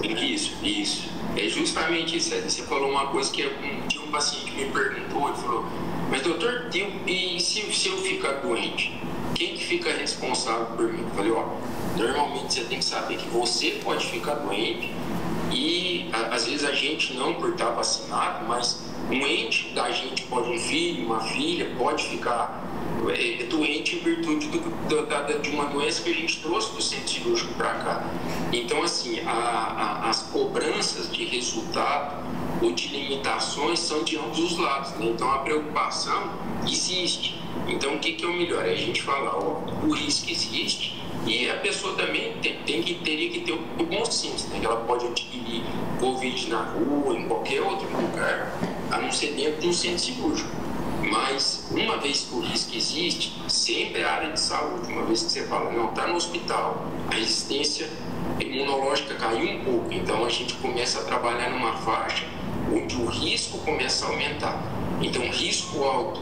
Isso. É justamente isso. Você falou uma coisa que um paciente me perguntou, ele falou, mas doutor, e se eu ficar doente? Quem que fica responsável por mim? Eu falei, normalmente você tem que saber que você pode ficar doente e às vezes a gente não por estar vacinado, mas um ente da gente pode, um filho, uma filha, pode ficar doente em virtude de uma doença que a gente trouxe do centro cirúrgico para cá. Então, assim, as cobranças de resultado ou de limitações são de ambos os lados, né? Então, a preocupação existe. Então, o que é o melhor? É a gente falar, o risco existe e a pessoa também teria que ter o bom senso, né? Que ela pode adquirir Covid na rua, em qualquer outro lugar, a não ser dentro de um centro cirúrgico. Mas, uma vez que o risco existe, sempre é a área de saúde. Uma vez que você fala, não, está no hospital, a resistência imunológica caiu um pouco, então a gente começa a trabalhar numa faixa onde o risco começa a aumentar. Então, risco alto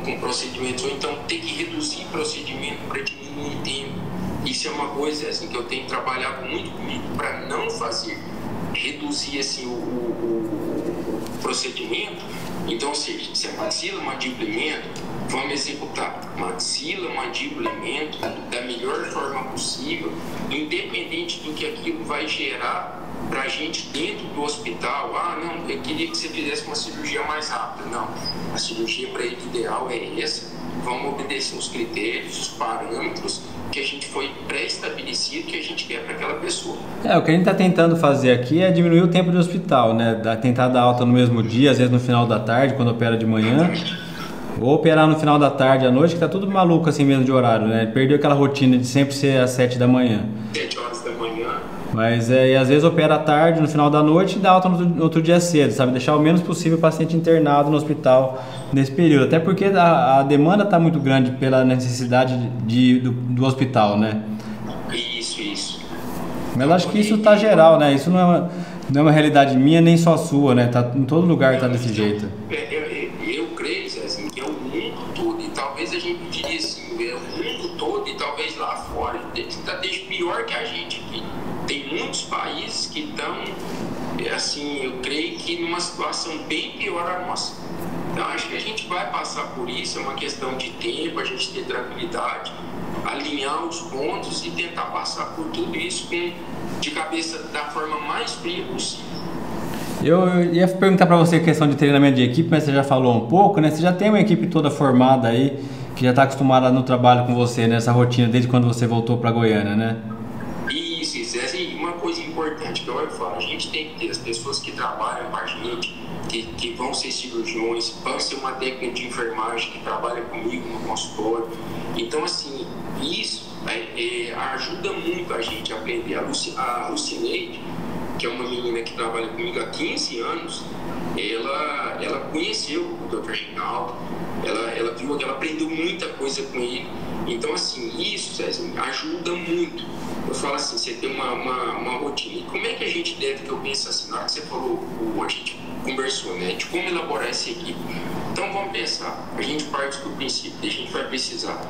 com procedimentos, ou então ter que reduzir procedimento para diminuir o tempo. Isso é uma coisa assim, que eu tenho trabalhado muito comigo para não fazer, reduzir assim, o procedimento. Então, ou seja, se é maxila, mandíbula, vamos executar maxila, mandíbula da melhor forma possível, independente do que aquilo vai gerar para a gente dentro do hospital. Não, eu queria que você fizesse uma cirurgia mais rápida. Não, a cirurgia para ele ideal é essa. Vamos obedecer os critérios, os parâmetros que a gente foi pré-estabelecido, que a gente quer para aquela pessoa. O que a gente está tentando fazer aqui é diminuir o tempo de hospital, né? Tentar dar alta no mesmo dia, às vezes no final da tarde, quando opera de manhã. Ou operar no final da tarde, à noite, que está tudo maluco assim mesmo de horário, né? Perdeu aquela rotina de sempre ser às 7 da manhã. 7 horas da manhã. Mas e às vezes opera à tarde, no final da noite, e dá alta no outro dia cedo, sabe? Deixar o menos possível o paciente internado no hospital nesse período. Até porque a demanda está muito grande pela necessidade do hospital, né? Isso. Mas acho que isso tá geral, né? Isso não é uma realidade minha nem só sua, né? Tá, em todo lugar tá desse jeito. Eu creio, Zezinho, que é o mundo todo, e talvez a gente diria assim, é o mundo todo e talvez lá fora está pior que a gente aqui. Tem muitos países que estão, assim, eu creio que numa situação bem pior a nossa. Então acho que a gente vai passar por isso, é uma questão de tempo, a gente ter tranquilidade, alinhar os pontos e tentar passar por tudo isso de cabeça da forma mais fria possível. Eu ia perguntar para você a questão de treinamento de equipe, mas você já falou um pouco, né? Você já tem uma equipe toda formada aí, que já está acostumada no trabalho com você, nessa rotina, desde quando você voltou para Goiânia, né? Isso. Assim, uma coisa importante que eu falo, a gente tem que ter as pessoas que trabalham com a gente, que vão ser cirurgiões, vão ser uma técnica de enfermagem que trabalha comigo no consultório. Então, assim, isso ajuda muito a gente a aprender. A Lucineide, que é uma menina que trabalha comigo há 15 anos, ela conheceu o Dr. Reinaldo, ela viu que ela aprendeu muita coisa com ele. Então, assim, isso, Zezinho, ajuda muito. Eu falo assim, você tem uma rotina. E como é que a gente deve, que eu penso assim, na hora que você falou, a gente conversou, né, de como elaborar essa equipe. Então, vamos pensar, a gente parte do princípio que a gente vai precisar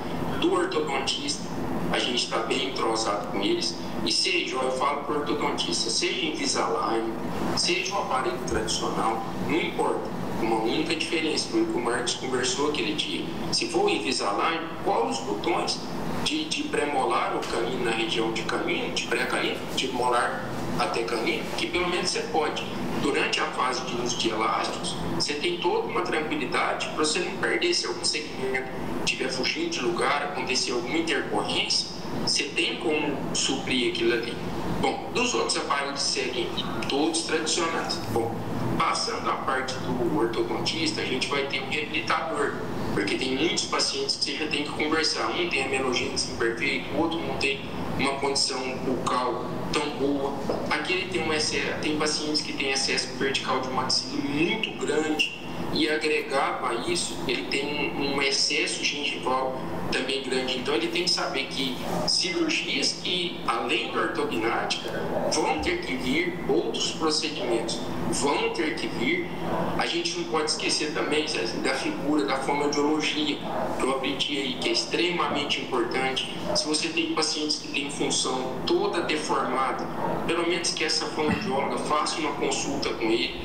do ortodontista, a gente está bem entrosado com eles, e seja, eu falo para o ortodontista, seja Invisalign, seja o aparelho tradicional, não importa. Uma única diferença, foi o que o Marcos conversou aquele dia. Se for o Invisalign, qual os botões de pré-molar ou canino na região de canino, de pré-canino, de molar até canino, que pelo menos você pode, durante a fase de uso de elásticos, você tem toda uma tranquilidade para você não perder, se algum segmento estiver fugindo de lugar, acontecer alguma intercorrência, você tem como suprir aquilo ali. Bom, dos outros aparelhos seguem todos tradicionais. Bom, passando a parte do ortodontista, a gente vai ter um reabilitador, porque tem muitos pacientes que você já tem que conversar. Um tem a menogênese imperfeita, o outro não tem uma condição bucal tão boa. Aqui ele tem tem pacientes que têm excesso vertical de maxila muito grande, e agregado a isso, ele tem um excesso gengival também grande. Então ele tem que saber que cirurgias que, além da ortognática, vão ter que vir, outros procedimentos vão ter que vir. A gente não pode esquecer também, Zé, da figura da fonoaudiologia, que eu aprendi aí, que é extremamente importante. Se você tem pacientes que têm função toda deformada, pelo menos que essa fonoaudióloga faça uma consulta com ele,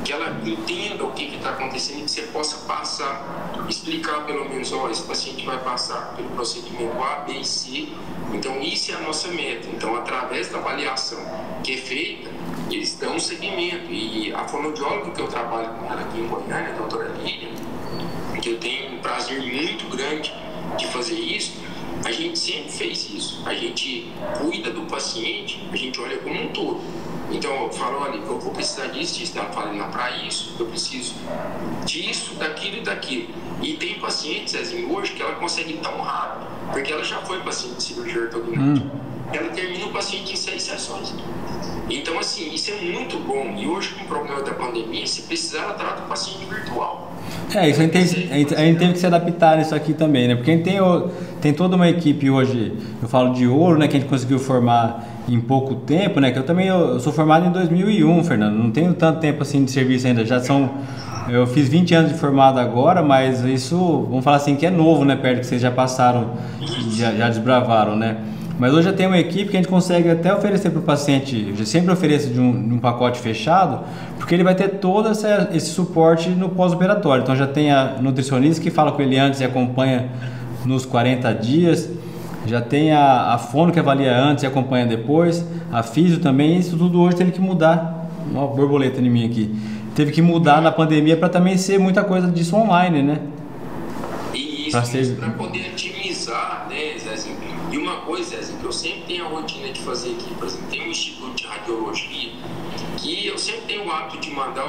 que ela entenda o que está acontecendo e que você possa passar, explicar pelo menos, esse paciente vai passar pelo procedimento A, B e C, então isso é a nossa meta. Então, através da avaliação que é feita, eles dão um segmento, e a fonoaudióloga que eu trabalho com ela aqui em Goiânia, a doutora Lídia, que eu tenho um prazer muito grande de fazer isso, a gente sempre fez isso, a gente cuida do paciente, a gente olha como um todo. Então eu falo, olha, eu vou precisar disso, ela fala, não, para isso, eu preciso disso, daquilo e daquilo. E tem pacientes, Zezinho, hoje que ela consegue tão rápido, porque ela já foi paciente de cirurgia ortognática. Ela termina o paciente em 6 sessões. Então, assim, isso é muito bom. E hoje, com o problema da pandemia, se precisar, ela trata o paciente virtual. Isso a gente teve que se adaptar nisso aqui também, né? Porque a gente tem toda uma equipe hoje, eu falo de ouro, né? Que a gente conseguiu formar em pouco tempo, né? Que eu sou formado em 2001, Fernando. Não tenho tanto tempo assim de serviço ainda. Eu fiz 20 anos de formado agora, mas isso, vamos falar assim, que é novo, né? Perto que vocês já passaram, já desbravaram, né? Mas hoje já tem uma equipe que a gente consegue até oferecer para o paciente, eu sempre ofereço de um pacote fechado, porque ele vai ter todo esse suporte no pós-operatório. Então já tem a nutricionista que fala com ele antes e acompanha nos 40 dias, já tem a fono que avalia antes e acompanha depois, a físio também. Isso tudo hoje teve que mudar, uma borboleta em mim aqui, teve que mudar na pandemia para também ser muita coisa disso online, né? Isso, para poder otimizar, né, Zezinho? E uma coisa, Zezinho, que eu sempre tenho a rotina de fazer aqui, por exemplo, tem um instituto de radiologia que eu sempre tenho o hábito de mandar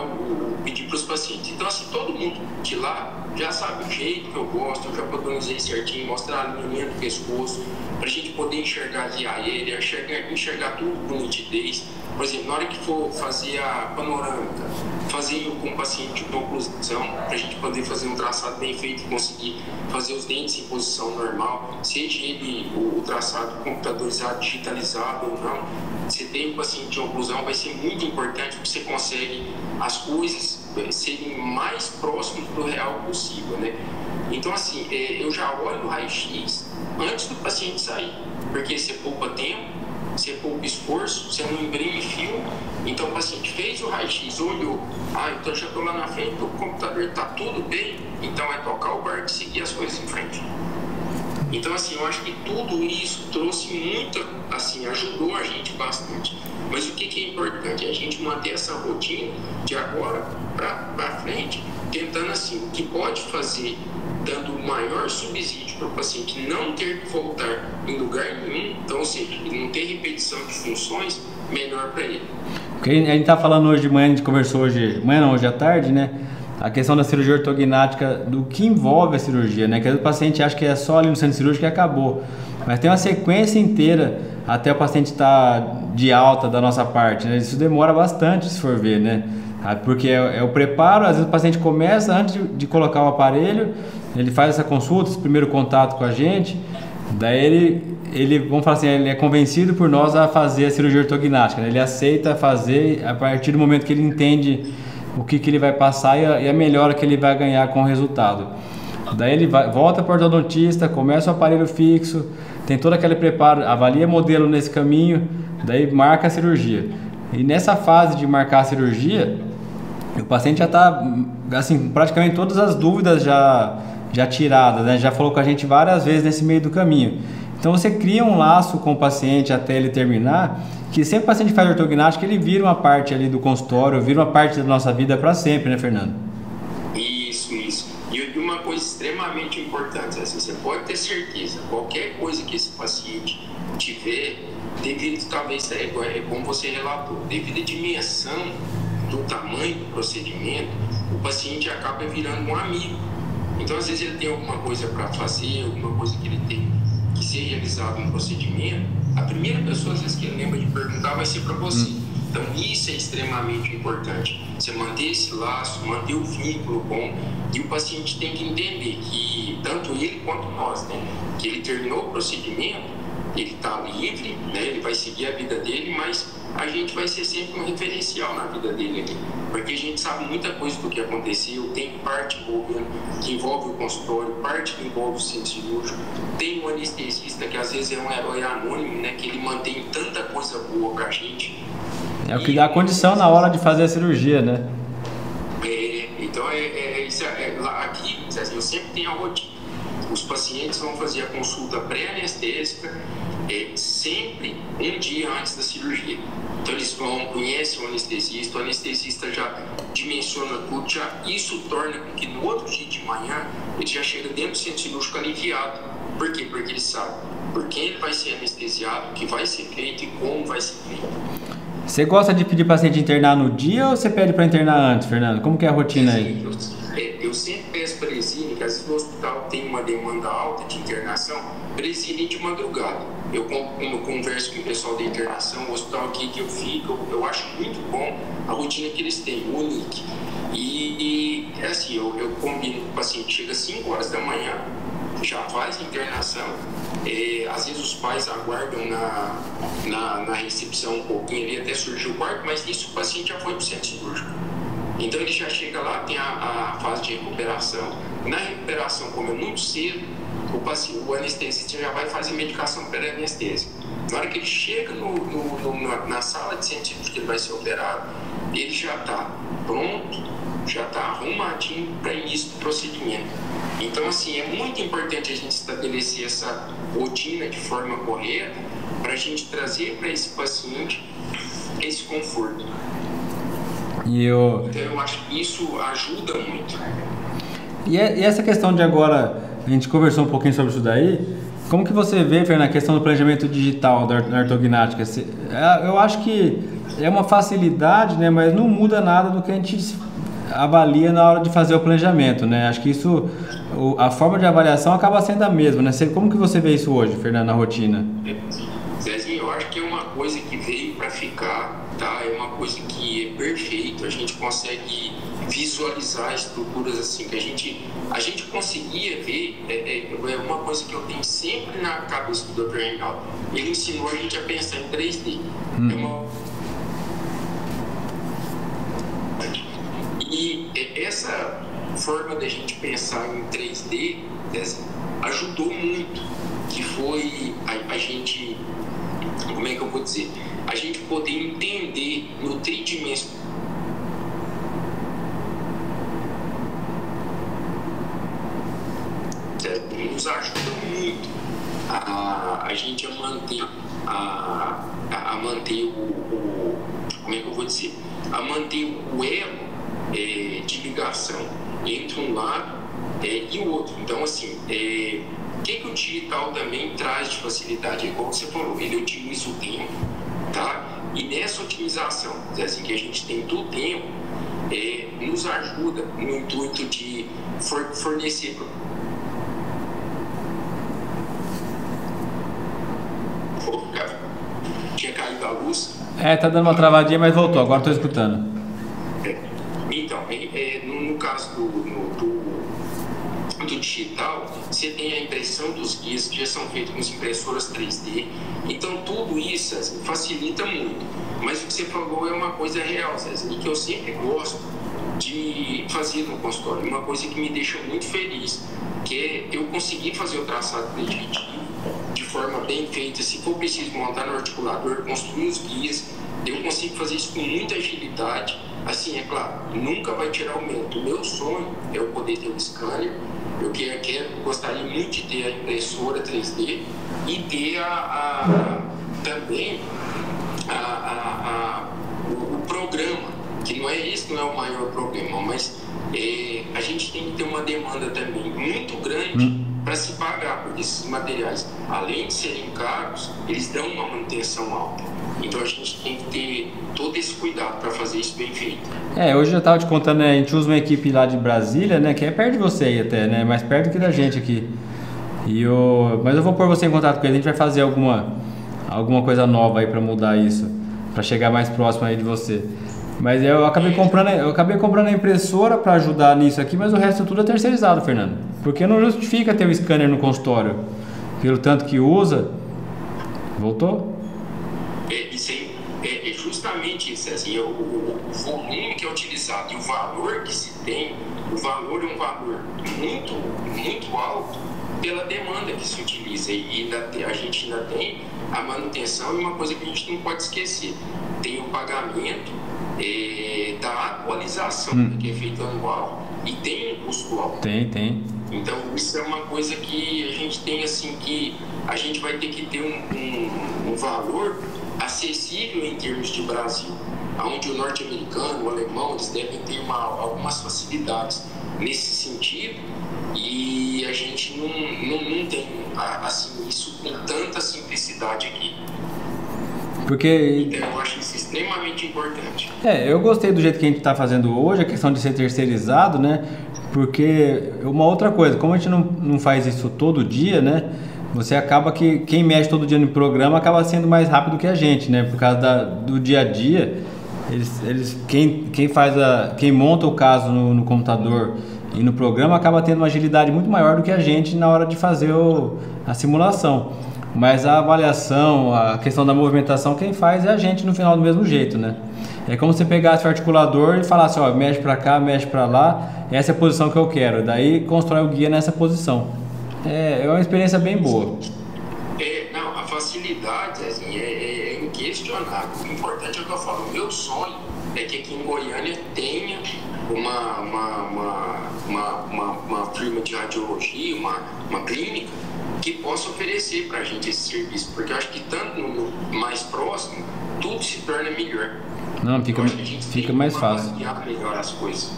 pedir para os pacientes. Então, assim, todo mundo de lá já sabe o jeito que eu gosto, eu já padronizei certinho, mostrar alinhamento do pescoço, para a gente poder enxergar a via aérea, enxergar tudo com nitidez. Por exemplo, na hora que for fazer a panorâmica, fazer com o paciente de oclusão, para a gente poder fazer um traçado bem feito e conseguir fazer os dentes em posição normal, seja ele o traçado computadorizado, digitalizado ou não. Você tem um paciente de oclusão, vai ser muito importante porque você consegue as coisas serem mais próximas do real possível, né? Então, assim, eu já olho no raio-x antes do paciente sair, porque você poupa tempo, você poupa esforço, você não imprime fio. Então, o paciente fez o raio-x, olhou, então já estou lá na frente, o computador está tudo bem, então é tocar o barco e seguir as coisas em frente. Então, assim, eu acho que tudo isso trouxe muito, assim, ajudou a gente bastante. Mas o que é importante? É a gente manter essa rotina de agora para frente, tentando, assim, o que pode fazer, dando o maior subsídio para o paciente não ter que voltar em lugar nenhum, então, ou seja, ele não ter repetição de funções, melhor para ele. Porque a gente está falando hoje de manhã, a gente conversou hoje, manhã não, hoje à tarde, né? A questão da cirurgia ortognática, do que envolve a cirurgia, né? Que o paciente acha que é só ali no centro cirúrgico e acabou. Mas tem uma sequência inteira até o paciente estar de alta da nossa parte, né? Isso demora bastante, se for ver, né? Porque é o preparo, às vezes o paciente começa, antes de colocar o aparelho, ele faz essa consulta, esse primeiro contato com a gente, daí ele, vamos falar assim, ele é convencido por nós a fazer a cirurgia ortognática, né? Ele aceita fazer a partir do momento que ele entende o que ele vai passar e a melhora que ele vai ganhar com o resultado. Daí ele volta para o ortodontista, começa o aparelho fixo, tem todo aquele preparo, avalia modelo nesse caminho, daí marca a cirurgia. E nessa fase de marcar a cirurgia, o paciente já está, assim, praticamente todas as dúvidas já tiradas, né? Já falou com a gente várias vezes nesse meio do caminho. Então você cria um laço com o paciente até ele terminar, que sempre o paciente faz ortognática, ele vira uma parte ali do consultório, vira uma parte da nossa vida para sempre, né, Fernando? Isso. E uma coisa extremamente importante, assim, você pode ter certeza, qualquer coisa que esse paciente tiver, devido talvez, como você relatou, devido à dimensão do tamanho do procedimento, o paciente acaba virando um amigo. Então, às vezes ele tem alguma coisa para fazer, alguma coisa que ele tem que ser realizado no procedimento, a primeira pessoa, às vezes, que ele lembra de perguntar vai ser para você. Então, isso é extremamente importante. Você manter esse laço, manter o vínculo bom, e o paciente tem que entender que, tanto ele quanto nós, né, que ele terminou o procedimento, ele está livre, né, ele vai seguir a vida dele, mas a gente vai ser sempre um referencial na vida dele aqui, porque a gente sabe muita coisa do que aconteceu, tem parte envolvendo, que envolve o consultório, parte que envolve o centro cirúrgico, tem um anestesista que às vezes é um herói anônimo, né, que ele mantém tanta coisa boa pra gente. É o que dá condição na hora de fazer a cirurgia, né? Então aqui, eu sempre tenho a rotina. Os pacientes vão fazer a consulta pré-anestésica sempre um dia antes da cirurgia. Então eles conhecem o anestesista já dimensiona tudo, isso torna com que no outro dia de manhã ele já chega dentro do centro cirúrgico aliviado. Por quê? Porque ele sabe por quem ele vai ser anestesiado, o que vai ser feito e como vai ser feito. Você gosta de pedir para o paciente internar no dia ou você pede para internar antes, Fernando? Como que é a rotina aí? Eu sempre peço para eles irem, que às vezes no hospital tem uma demanda alta de internação, para eles irem de madrugada. Eu converso com o pessoal da internação, o hospital aqui que eu fico, eu acho muito bom a rotina que eles têm, o NIC. E assim, eu combino com o paciente, chega às 5 horas da manhã, já faz a internação, às vezes os pais aguardam na recepção um pouquinho ali até surgir o quarto, mas nisso o paciente já foi para o centro cirúrgico. Então ele já chega lá, tem a fase de recuperação. Na recuperação, como é muito cedo, o anestesista já vai fazer medicação pré-anestésica. Na hora que ele chega na sala de centro cirúrgico que ele vai ser operado, ele já está pronto, já está arrumadinho para início do procedimento. Então, assim, é muito importante a gente estabelecer essa rotina de forma correta para a gente trazer para esse paciente esse conforto. Então, eu acho que isso ajuda muito. E essa questão de agora, a gente conversou um pouquinho sobre isso daí, como que você vê, Fernando, a questão do planejamento digital da ortognática? Eu acho que é uma facilidade, né, mas não muda nada do que a gente avalia na hora de fazer o planejamento, né? Acho que isso, a forma de avaliação acaba sendo a mesma, né? Como que você vê isso hoje, Fernando, na rotina? Zezinho, eu acho que é uma coisa que veio para ficar, tá? tá? É uma coisa que é perfeita, a gente consegue visualizar estruturas assim, que a gente conseguia ver, é uma coisa que eu tenho sempre na cabeça do Dr. Reinaldo. Ele ensinou a gente a pensar em 3D. E essa forma da gente pensar em 3D ajudou muito, que foi a gente, como é que eu vou dizer, a gente poder entender no tridimensional. Nos ajuda muito a gente a manter como é que eu vou dizer, a manter o elo de ligação entre um lado e o outro. Então, assim, o que o digital também traz de facilidade? É igual você falou, ele otimiza o tempo, tá? E nessa otimização, assim, que a gente tem do tempo, nos ajuda no intuito de fornecer. Tinha caído a luz. Tá dando uma travadinha, mas voltou, agora estou escutando. Então, no caso do digital, você tem a impressão dos guias que já são feitos com impressoras 3D. Então, tudo isso assim, facilita muito. Mas o que você falou é uma coisa real, César, e que eu sempre gosto de fazer no consultório. Uma coisa que me deixa muito feliz, que é eu conseguir fazer o traçado preditivo de forma bem feita. Se for preciso montar no articulador, construir os guias, eu consigo fazer isso com muita agilidade. Assim, é claro, nunca vai tirar o mérito. O meu sonho é eu poder ter um scanner. Eu gostaria muito de ter a impressora 3D e ter também o programa, que não é o maior problema, mas a gente tem que ter uma demanda também muito grande para se pagar, porque esses materiais, além de serem caros, eles dão uma manutenção alta. Então a gente tem que ter todo esse cuidado para fazer isso bem feito. Hoje eu estava te contando, né, a gente usa uma equipe lá de Brasília, né, que é perto de você aí até, né, mais perto que da gente aqui. Mas eu vou pôr você em contato com ele, a gente vai fazer alguma coisa nova aí para mudar isso, para chegar mais próximo aí de você. Mas eu acabei comprando a impressora para ajudar nisso aqui, mas o resto tudo é terceirizado, Fernando. Porque não justifica ter o scanner no consultório, pelo tanto que usa. Voltou? É justamente isso, assim, o volume que é utilizado e o valor que se tem, o valor é um valor muito, muito alto pela demanda que se utiliza, e a gente ainda tem a manutenção, e uma coisa que a gente não pode esquecer, tem o pagamento da atualização, que é feito anual, e tem um custo alto. Tem. Então isso é uma coisa que a gente tem, assim, que a gente vai ter que ter um valor acessível em termos de Brasil, onde o norte-americano, o alemão, eles devem ter algumas facilidades nesse sentido, e a gente não tem assim, isso com tanta simplicidade aqui. Porque... Então, eu acho isso extremamente importante. Eu gostei do jeito que a gente está fazendo hoje, a questão de ser terceirizado, né? Porque uma outra coisa, como a gente não faz isso todo dia, né? Você acaba que quem mexe todo dia no programa acaba sendo mais rápido que a gente, né? Por causa do dia a dia, quem monta o caso no computador e no programa acaba tendo uma agilidade muito maior do que a gente na hora de fazer a simulação. Mas a avaliação, a questão da movimentação, quem faz é a gente no final do mesmo jeito, né? É como se você pegasse o articulador e falasse, mexe para cá, mexe para lá, essa é a posição que eu quero. Daí constrói o guia nessa posição. É uma experiência bem boa. A facilidade assim, é inquestionável. O importante é o que eu falo. O meu sonho é que aqui em Goiânia tenha uma firma de radiologia, uma clínica, que possa oferecer para a gente esse serviço. Porque eu acho que tanto no mais próximo, tudo se torna melhor. Não, fica mais fácil. Melhor as coisas.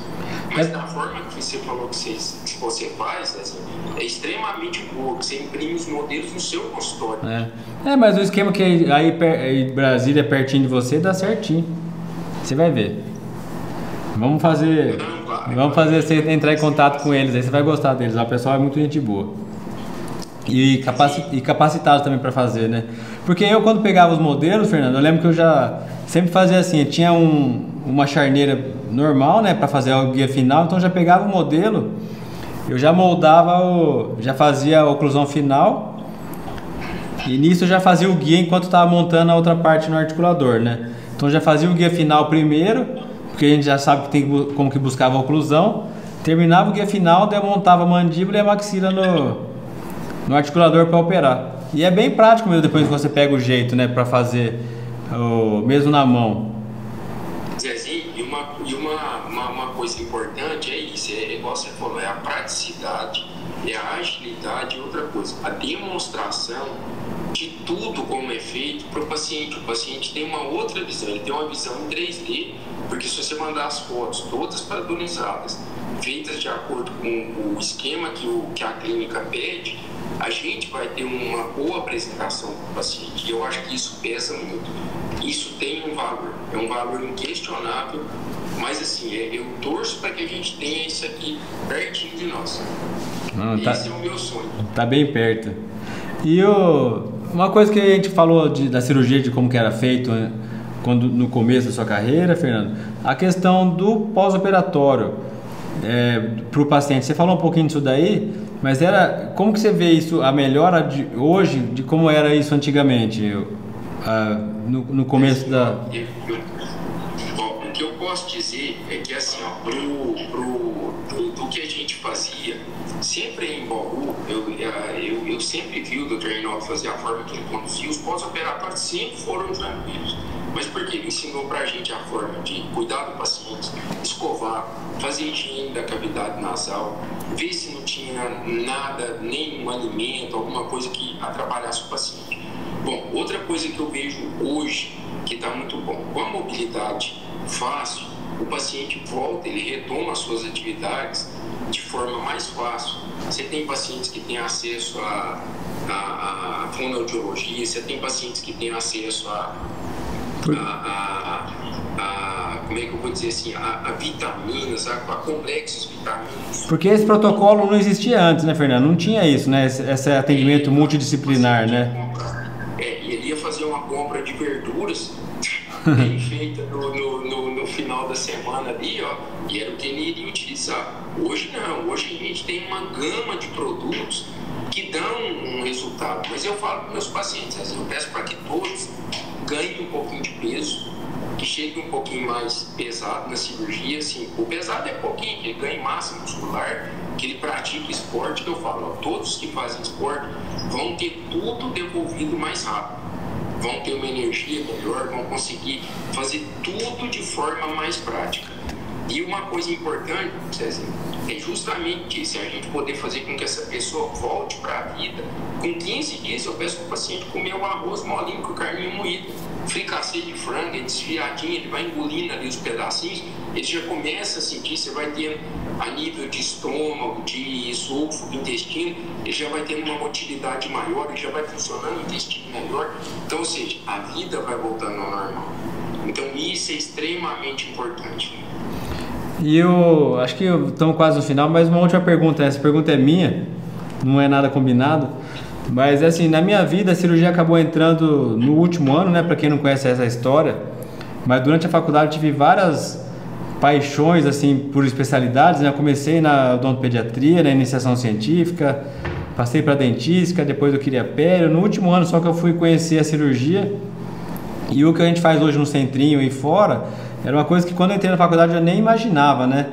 Mas da forma que você falou que você faz, assim, é extremamente boa, que você imprime os modelos no seu consultório. Mas o esquema que aí em Brasília, pertinho de você, dá certinho. Você vai ver. Vamos fazer você entrar em contato com eles, aí você vai gostar deles. O pessoal é muito gente boa. E capacitado também para fazer, né? Porque eu, quando pegava os modelos, Fernando, eu lembro que eu já sempre fazia assim, eu tinha uma charneira normal, né, para fazer o guia final, então eu já pegava o modelo, eu já moldava, já fazia a oclusão final, e nisso eu já fazia o guia enquanto estava montando a outra parte no articulador, né? Então eu já fazia o guia final primeiro, porque a gente já sabe que tem como que buscava a oclusão, terminava o guia final, daí eu montava a mandíbula e a maxila no articulador para operar. E é bem prático mesmo depois que você pega o jeito, né, para fazer mesmo na mão. Zezinho, e uma coisa importante é isso, igual você falou, é a praticidade, é a agilidade e outra coisa, a demonstração de tudo como é feito para o paciente. O paciente tem uma outra visão, ele tem uma visão em 3D, porque se você mandar as fotos todas padronizadas, feitas de acordo com o esquema que a clínica pede, a gente vai ter uma boa apresentação para o paciente. E eu acho que isso pesa muito. Isso tem um valor, é um valor inquestionável, mas assim, eu torço para que a gente tenha isso aqui pertinho de nós. Esse é o meu sonho. Tá bem perto. E uma coisa que a gente falou da cirurgia, de como que era feito, né, no começo da sua carreira, Fernando, a questão do pós-operatório para o paciente. Você falou um pouquinho disso daí, mas como que você vê isso, a melhora de hoje, de como era isso antigamente, no começo da... Bom, o que eu posso dizer é que assim, do que a gente fazia, sempre em Bauru, eu sempre vi o Dr. Reinaldo fazer a forma que ele conduzia, os pós-operatórios sempre foram tranquilos. Mas porque ele ensinou pra gente a forma de cuidar do paciente, escovar, fazer higiene da cavidade nasal, ver se não tinha nada, nenhum alimento, alguma coisa que atrapalhasse o paciente. Bom, outra coisa que eu vejo hoje, que está muito bom, com a mobilidade fácil, o paciente volta, ele retoma as suas atividades de forma mais fácil. Você tem pacientes que têm acesso a fonoaudiologia, você tem pacientes que têm acesso como é que eu vou dizer assim, a vitaminas, a complexos vitamínicos. Porque esse protocolo não existia antes, né, Fernando? Não tinha isso, né? Esse atendimento multidisciplinar, né? E ele ia fazer uma compra de verduras bem feita no final da semana ali, ó, e era o que ele iria utilizar. Hoje não, hoje a gente tem uma gama de produtos que dão um resultado. Mas eu falo para meus pacientes, assim, eu peço para que todos ganhem um pouquinho de peso, que chegue um pouquinho mais pesado na cirurgia, assim, o pesado é pouquinho, que ele ganhe massa muscular, que ele pratique esporte, que eu falo, ó, todos que fazem esporte vão ter tudo devolvido mais rápido, vão ter uma energia melhor, vão conseguir fazer tudo de forma mais prática. E uma coisa importante, Cezinho, é justamente isso, a gente poder fazer com que essa pessoa volte para a vida. Com 15 dias eu peço para o paciente comer o arroz molinho com carninha moída, fricassê de frango, é desfiadinho, ele vai engolindo ali os pedacinhos, ele já começa a sentir, você vai tendo a nível de estômago, de esôfago, intestino, ele já vai tendo uma motilidade maior, ele já vai funcionando o intestino melhor. Então, ou seja, a vida vai voltando ao normal. Então, isso é extremamente importante. E eu acho que estamos quase no final, mas uma última pergunta. Essa pergunta é minha, não é nada combinado. Mas assim, na minha vida a cirurgia acabou entrando no último ano, né? Para quem não conhece essa história. Mas durante a faculdade eu tive várias paixões assim por especialidades, né? Eu comecei na odontopediatria, na iniciação científica, passei para dentística, depois eu queria pério. No último ano só que eu fui conhecer a cirurgia. E o que a gente faz hoje no centrinho e fora era uma coisa que quando eu entrei na faculdade eu nem imaginava, né?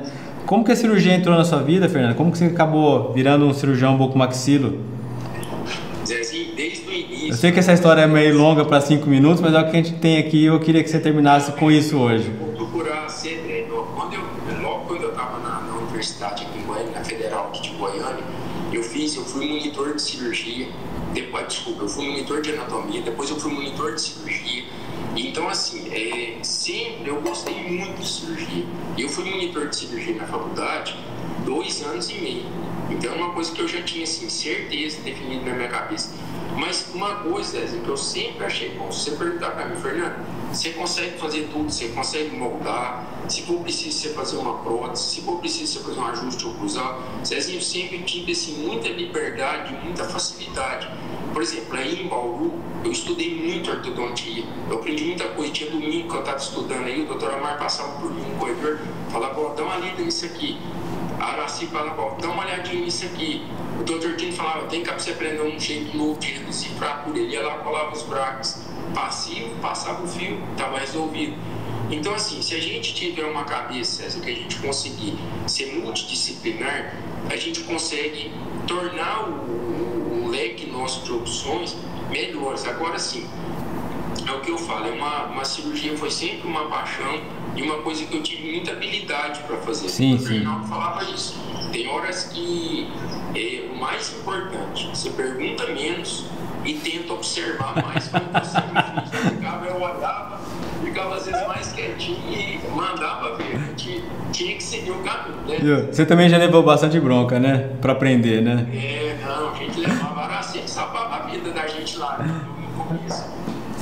Como que a cirurgia entrou na sua vida, Fernando? Como que você acabou virando um cirurgião bucomaxilo? Zezinho, desde o início... Eu sei que essa história é meio longa para 5 minutos, mas é o que a gente tem aqui e eu queria que você terminasse com isso hoje. Vou procurar ser... Logo quando eu estava na universidade aqui em Goiânia, na Federal de Goiânia, eu fui monitor de cirurgia, eu fui monitor de anatomia, depois eu fui monitor de cirurgia. Então, assim, sempre eu gostei muito de cirurgia. Eu fui monitor de cirurgia na faculdade 2 anos e meio. Então é uma coisa que eu já tinha assim, certeza definida na minha cabeça. Mas uma coisa, Zezinho, que eu sempre achei bom, se você perguntar para mim, Fernando, você consegue fazer tudo, você consegue moldar, se for preciso você fazer uma prótese, se for preciso você fazer um ajuste oclusal. Zezinho, eu sempre tive assim, muita liberdade, muita facilidade. Por exemplo, aí em Bauru, eu estudei muito ortodontia, eu aprendi muita coisa. Tinha domingo que eu estava estudando aí, o doutor Amar passava por mim no corredor, falava, ó, dá uma lida nisso aqui. A Araci falava, ó, dá uma olhadinha nisso aqui. O doutor Tino falava, tem que você aprender um jeito novo de reduzir fratura. Ele ia lá, colava os brackets passivo, passava o fio, estava resolvido. Então, assim, se a gente tiver uma cabeça, que a gente conseguir ser multidisciplinar, a gente consegue tornar o leque nosso de opções melhores. Agora, sim, é o que eu falo, uma cirurgia foi sempre uma paixão e uma coisa que eu tive muita habilidade para fazer. Sim, o Fernando falava isso. Tem horas que o mais importante, você pergunta menos e tenta observar mais como você me fez. Eu olhava, ficava às vezes mais quietinho e mandava ver. A gente tinha que seguir o caminho, né? Você também já levou bastante bronca, né? Para aprender, né? Não, a gente levava assim, salvava a vida da gente lá no começo.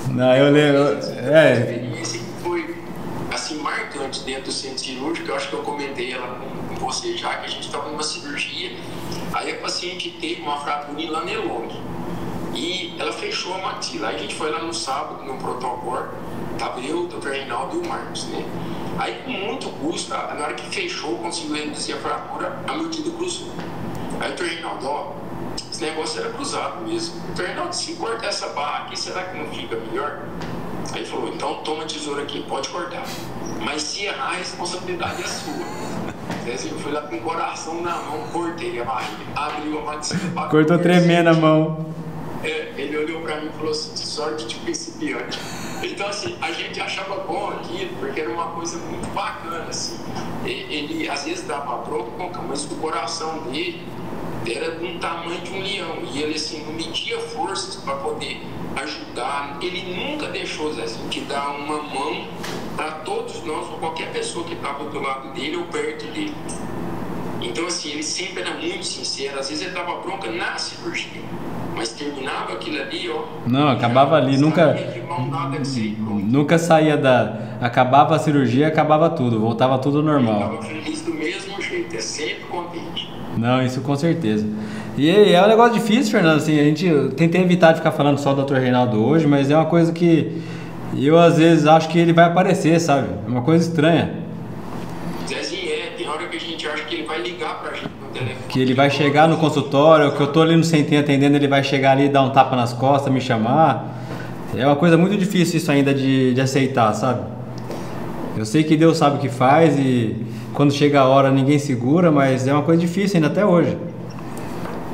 Não, eu lembro. Experiência que foi assim marcante dentro do centro cirúrgico. Eu acho que eu comentei ela com você já, que a gente estava numa cirurgia, aí a paciente teve uma fratura em Lanelong e ela fechou a maxila. Aí a gente foi lá no sábado no protocolo, tava eu, o Dr. Reinaldo e o Marcos, né? Aí com muito custo, na hora que fechou, conseguiu reduzir a fratura, a medida cruzou. Aí o Dr. Reinaldo, ó, esse negócio era cruzado mesmo. O Dr. Reinaldo, se cortar essa barra aqui, será que não fica melhor? Aí ele falou, então toma a tesoura aqui, pode cortar. Mas se errar, a responsabilidade é sua. Eu fui lá com o coração na mão, cortei a barriga, abriu a maxila. Cortou tremendo a mão. Ele olhou pra mim e falou assim, sorte de principiante. Então, assim, a gente achava bom aquilo, porque era uma coisa muito bacana, assim. Ele às vezes dava bronca, mas o coração dele era do tamanho de um leão. E ele, assim, não media forças para poder ajudar. Ele nunca deixou, assim, de dar uma mão para todos nós, ou qualquer pessoa que estava do lado dele ou perto dele. Então, assim, ele sempre era muito sincero. Às vezes ele dava bronca na cirurgia, mas terminava aquilo ali, ó. Não, acabava ali, nunca saía acabava a cirurgia, acabava tudo, voltava tudo normal. Estava feliz do mesmo jeito, é sempre contente. Não, isso com certeza. E é um negócio difícil, Fernando, assim, a gente tentei evitar de ficar falando só do Dr. Reinaldo hoje, mas é uma coisa que eu às vezes acho que ele vai aparecer, sabe? É uma coisa estranha. Zezinho, tem hora que a gente acha que ele vai ligar pra gente no telefone. Que ele vai chegar no consultório, que eu tô ali no centrinho atendendo, ele vai chegar ali e dar um tapa nas costas, me chamar. É uma coisa muito difícil isso ainda de aceitar, sabe? Eu sei que Deus sabe o que faz e quando chega a hora ninguém segura, mas é uma coisa difícil ainda até hoje.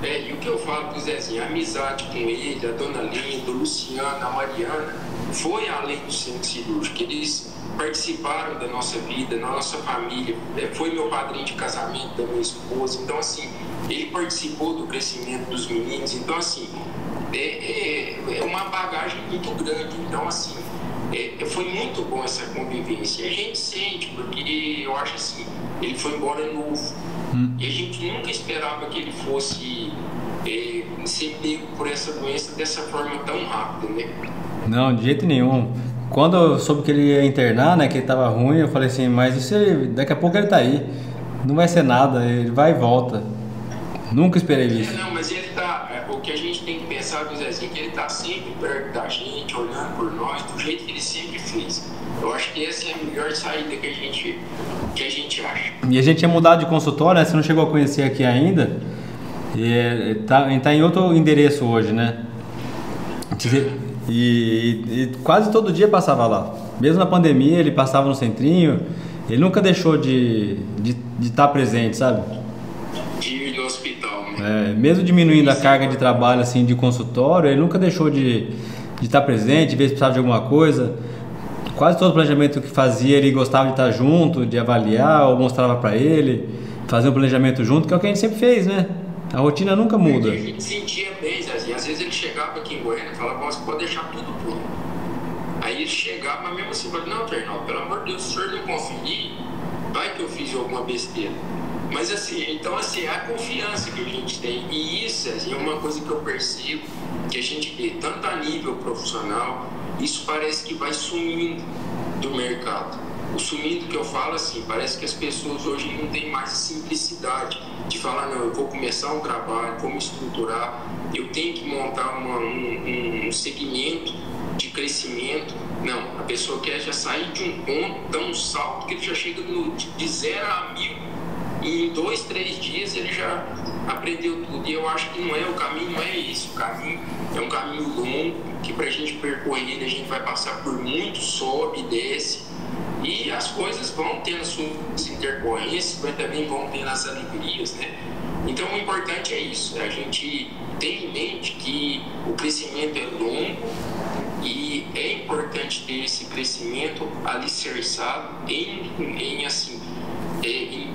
E o que eu falo pro Zezinho, a amizade com ele, a Dona Linda, o Luciano, a Mariana, foi além do centro cirúrgico. Eles participaram da nossa vida, da nossa família. Foi meu padrinho de casamento da minha esposa. Então, assim, ele participou do crescimento dos meninos. Então, assim, é uma bagagem muito grande. Então, assim, foi muito bom essa convivência. E a gente sente, porque eu acho assim, ele foi embora novo. E a gente nunca esperava que ele fosse ser pego por essa doença dessa forma tão rápida, né? Não, de jeito nenhum. Quando eu soube que ele ia internar, né, que ele tava ruim, eu falei assim, mas isso daqui a pouco ele tá aí. Não vai ser nada, ele vai e volta. Nunca esperei isso. Não, mas ele tá. O que a gente tem que pensar do Zezinho é que ele tá sempre perto da gente, olhando por nós, do jeito que ele sempre fez. Eu acho que essa é a melhor saída que a gente acha. E a gente ia mudar de consultório, né? Você não chegou a conhecer aqui ainda. E tá em outro endereço hoje, né? E quase todo dia passava lá. Mesmo na pandemia, ele passava no centrinho. Ele nunca deixou de estar presente, sabe? De ir no hospital, né? Mesmo diminuindo a carga de trabalho assim, de consultório, ele nunca deixou de estar presente, ver se precisava de alguma coisa. Quase todo planejamento que fazia, ele gostava de estar junto, de avaliar, ou mostrava para ele, fazer um planejamento junto, que é o que a gente sempre fez, né? A rotina nunca muda. A gente sentia bem, Zezinho. Às vezes ele chegava aqui em Goiânia e falava, você pode deixar tudo pronto. Aí ele chegava, mas mesmo assim, falava, não, Fernando, pelo amor de Deus, se o senhor não conferir, vai que eu fiz alguma besteira. Mas assim, então assim, a confiança que a gente tem, e isso assim, é uma coisa que eu percebo, que a gente vê tanto a nível profissional, isso parece que vai sumindo do mercado. O sumindo que eu falo assim, parece que as pessoas hoje não têm mais a simplicidade de falar, não, eu vou começar um trabalho, vou me estruturar, eu tenho que montar um segmento de crescimento. Não, a pessoa quer já sair de um ponto, dar um salto que ele já chega de 0 a 1000. E em 2, 3 dias ele já aprendeu tudo. E eu acho que não é, o caminho não é isso. O caminho é um caminho longo, que para a gente percorrer a gente vai passar por muito sobe e desce. E as coisas vão tendo suas intercorrências, mas também vão tendo as alegrias, né? Então o importante é isso, a gente ter em mente que o crescimento é longo e é importante ter esse crescimento alicerçado em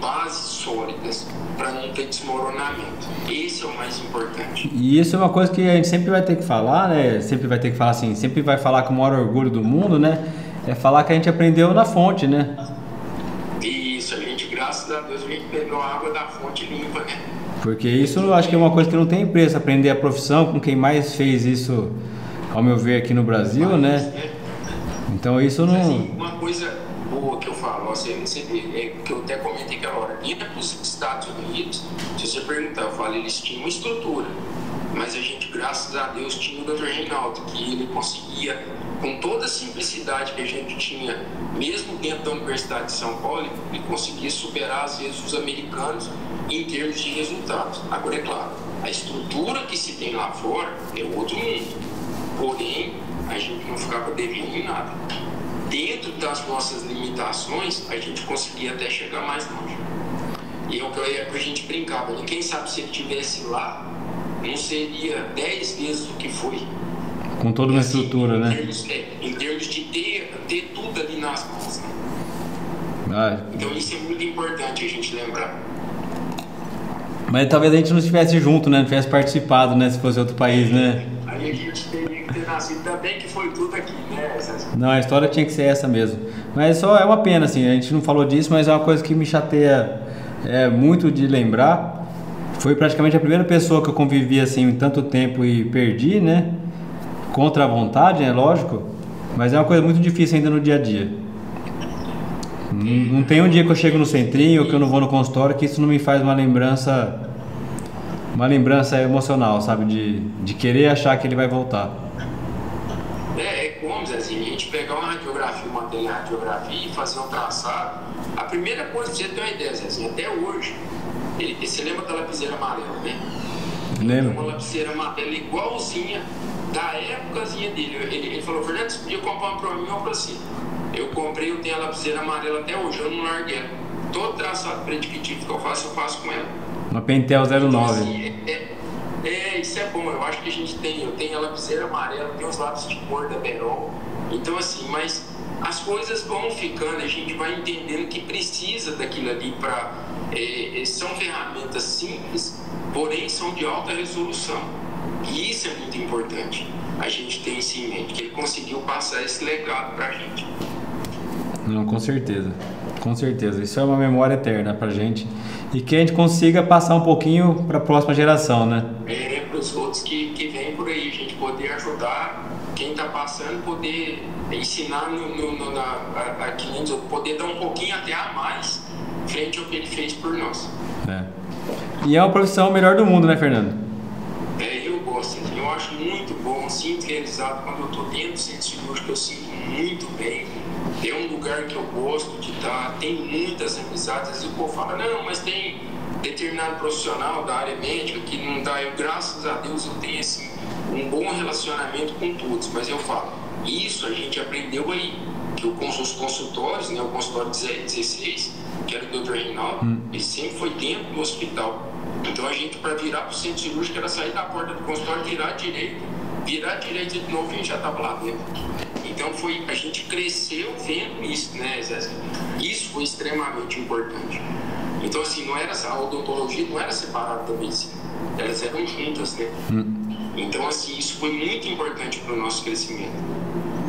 bases sólidas, para não ter desmoronamento. Esse é o mais importante. E isso é uma coisa que a gente sempre vai ter que falar, né? Sempre vai ter que falar assim, sempre vai falar com o maior orgulho do mundo, né? É falar que a gente aprendeu na fonte, né? Isso, a gente, graças a Deus, a gente pegou a água da fonte limpa, né? Porque isso eu acho que é uma coisa que não tem preço, aprender a profissão com quem mais fez isso, ao meu ver, aqui no Brasil, né? Então isso não... Assim, uma coisa boa que eu falo, que eu até comentei aquela hora, dentro dos Estados Unidos, se você perguntar, eu falo, eles tinham uma estrutura, mas a gente, graças a Deus, tinha o Dr. Reinaldo, que ele conseguia, com toda a simplicidade que a gente tinha, mesmo dentro da Universidade de São Paulo, ele conseguia superar, às vezes, os americanos em termos de resultados. Agora, é claro, a estrutura que se tem lá fora é outro mundo, porém, a gente não ficava devendo em nada. Dentro das nossas limitações, a gente conseguia até chegar mais longe. E é o que a gente brincava, né? Quem sabe se ele estivesse lá, não seria 10 vezes o que foi. Com toda uma estrutura, né? Em termos de ter tudo ali nas mãos, né? Então isso é muito importante a gente lembrar. Mas talvez a gente não estivesse junto, né? Não tivesse participado, né? Se fosse outro país, né? Aí a gente teria que ter nascido, ainda bem que foi tudo aqui, né? Não, a história tinha que ser essa mesmo. Mas só é uma pena, assim, a gente não falou disso, mas é uma coisa que me chateia muito de lembrar. Foi praticamente a primeira pessoa que eu convivi, assim, tanto tempo e perdi, né? Contra a vontade, é lógico, mas é uma coisa muito difícil ainda no dia a dia. Não tem um dia que eu chego no centrinho ou que eu não vou no consultório que isso não me faz uma lembrança emocional, sabe? De querer achar que ele vai voltar. É como, assim, a gente pegar uma radiografia, uma teleradiografia e fazer um traçado. A primeira coisa, pra você ter uma ideia, assim, até hoje, você lembra da lapiseira amarela, né? Lembro. Uma lapiseira amarela igualzinha da épocazinha dele. Ele falou, Fernando, você podia comprar uma pra mim ou pra você? Eu comprei, eu tenho a lapiseira amarela até hoje, eu não larguei ela. Todo traçado predictivo que eu faço com ela. Uma Pentel 09. Então, assim, isso é bom, eu acho que eu tenho a lapiseira amarela, tenho os lápis de cor da Berol. Então assim, mas as coisas vão ficando, a gente vai entendendo que precisa daquilo ali para... são ferramentas simples, porém são de alta resolução. E isso é muito importante, a gente tem isso em mente, que ele conseguiu passar esse legado para a gente. Não, com certeza. Com certeza. Isso é uma memória eterna pra gente. E que a gente consiga passar um pouquinho para a próxima geração, né? Para os outros que vêm por aí, a gente poder ajudar quem está passando, poder ensinar a clientes, poder dar um pouquinho até a mais frente ao que ele fez por nós. E é uma profissão melhor do mundo, né, Fernando? Eu gosto, eu acho muito bom, sinto realizado quando eu estou dentro do centro cirúrgico, eu sinto muito bem. É um lugar que eu gosto de estar, tem muitas amizades. Às vezes o povo fala, não, mas tem determinado profissional da área médica que não dá. Eu, graças a Deus, eu tenho assim, um bom relacionamento com todos. Mas eu falo, isso a gente aprendeu aí, que os consultórios, né, o consultório 16, que era o Dr. Reinaldo, ele sempre foi dentro do hospital. Então a gente, para virar para o centro cirúrgico, era sair da porta do consultório, virar direito de novo e a gente já estava lá dentro. Então a gente cresceu vendo isso, né, Zé? Isso foi extremamente importante. Então assim, a odontologia não era separada da medicina, elas eram juntas, né? Então assim, isso foi muito importante para o nosso crescimento.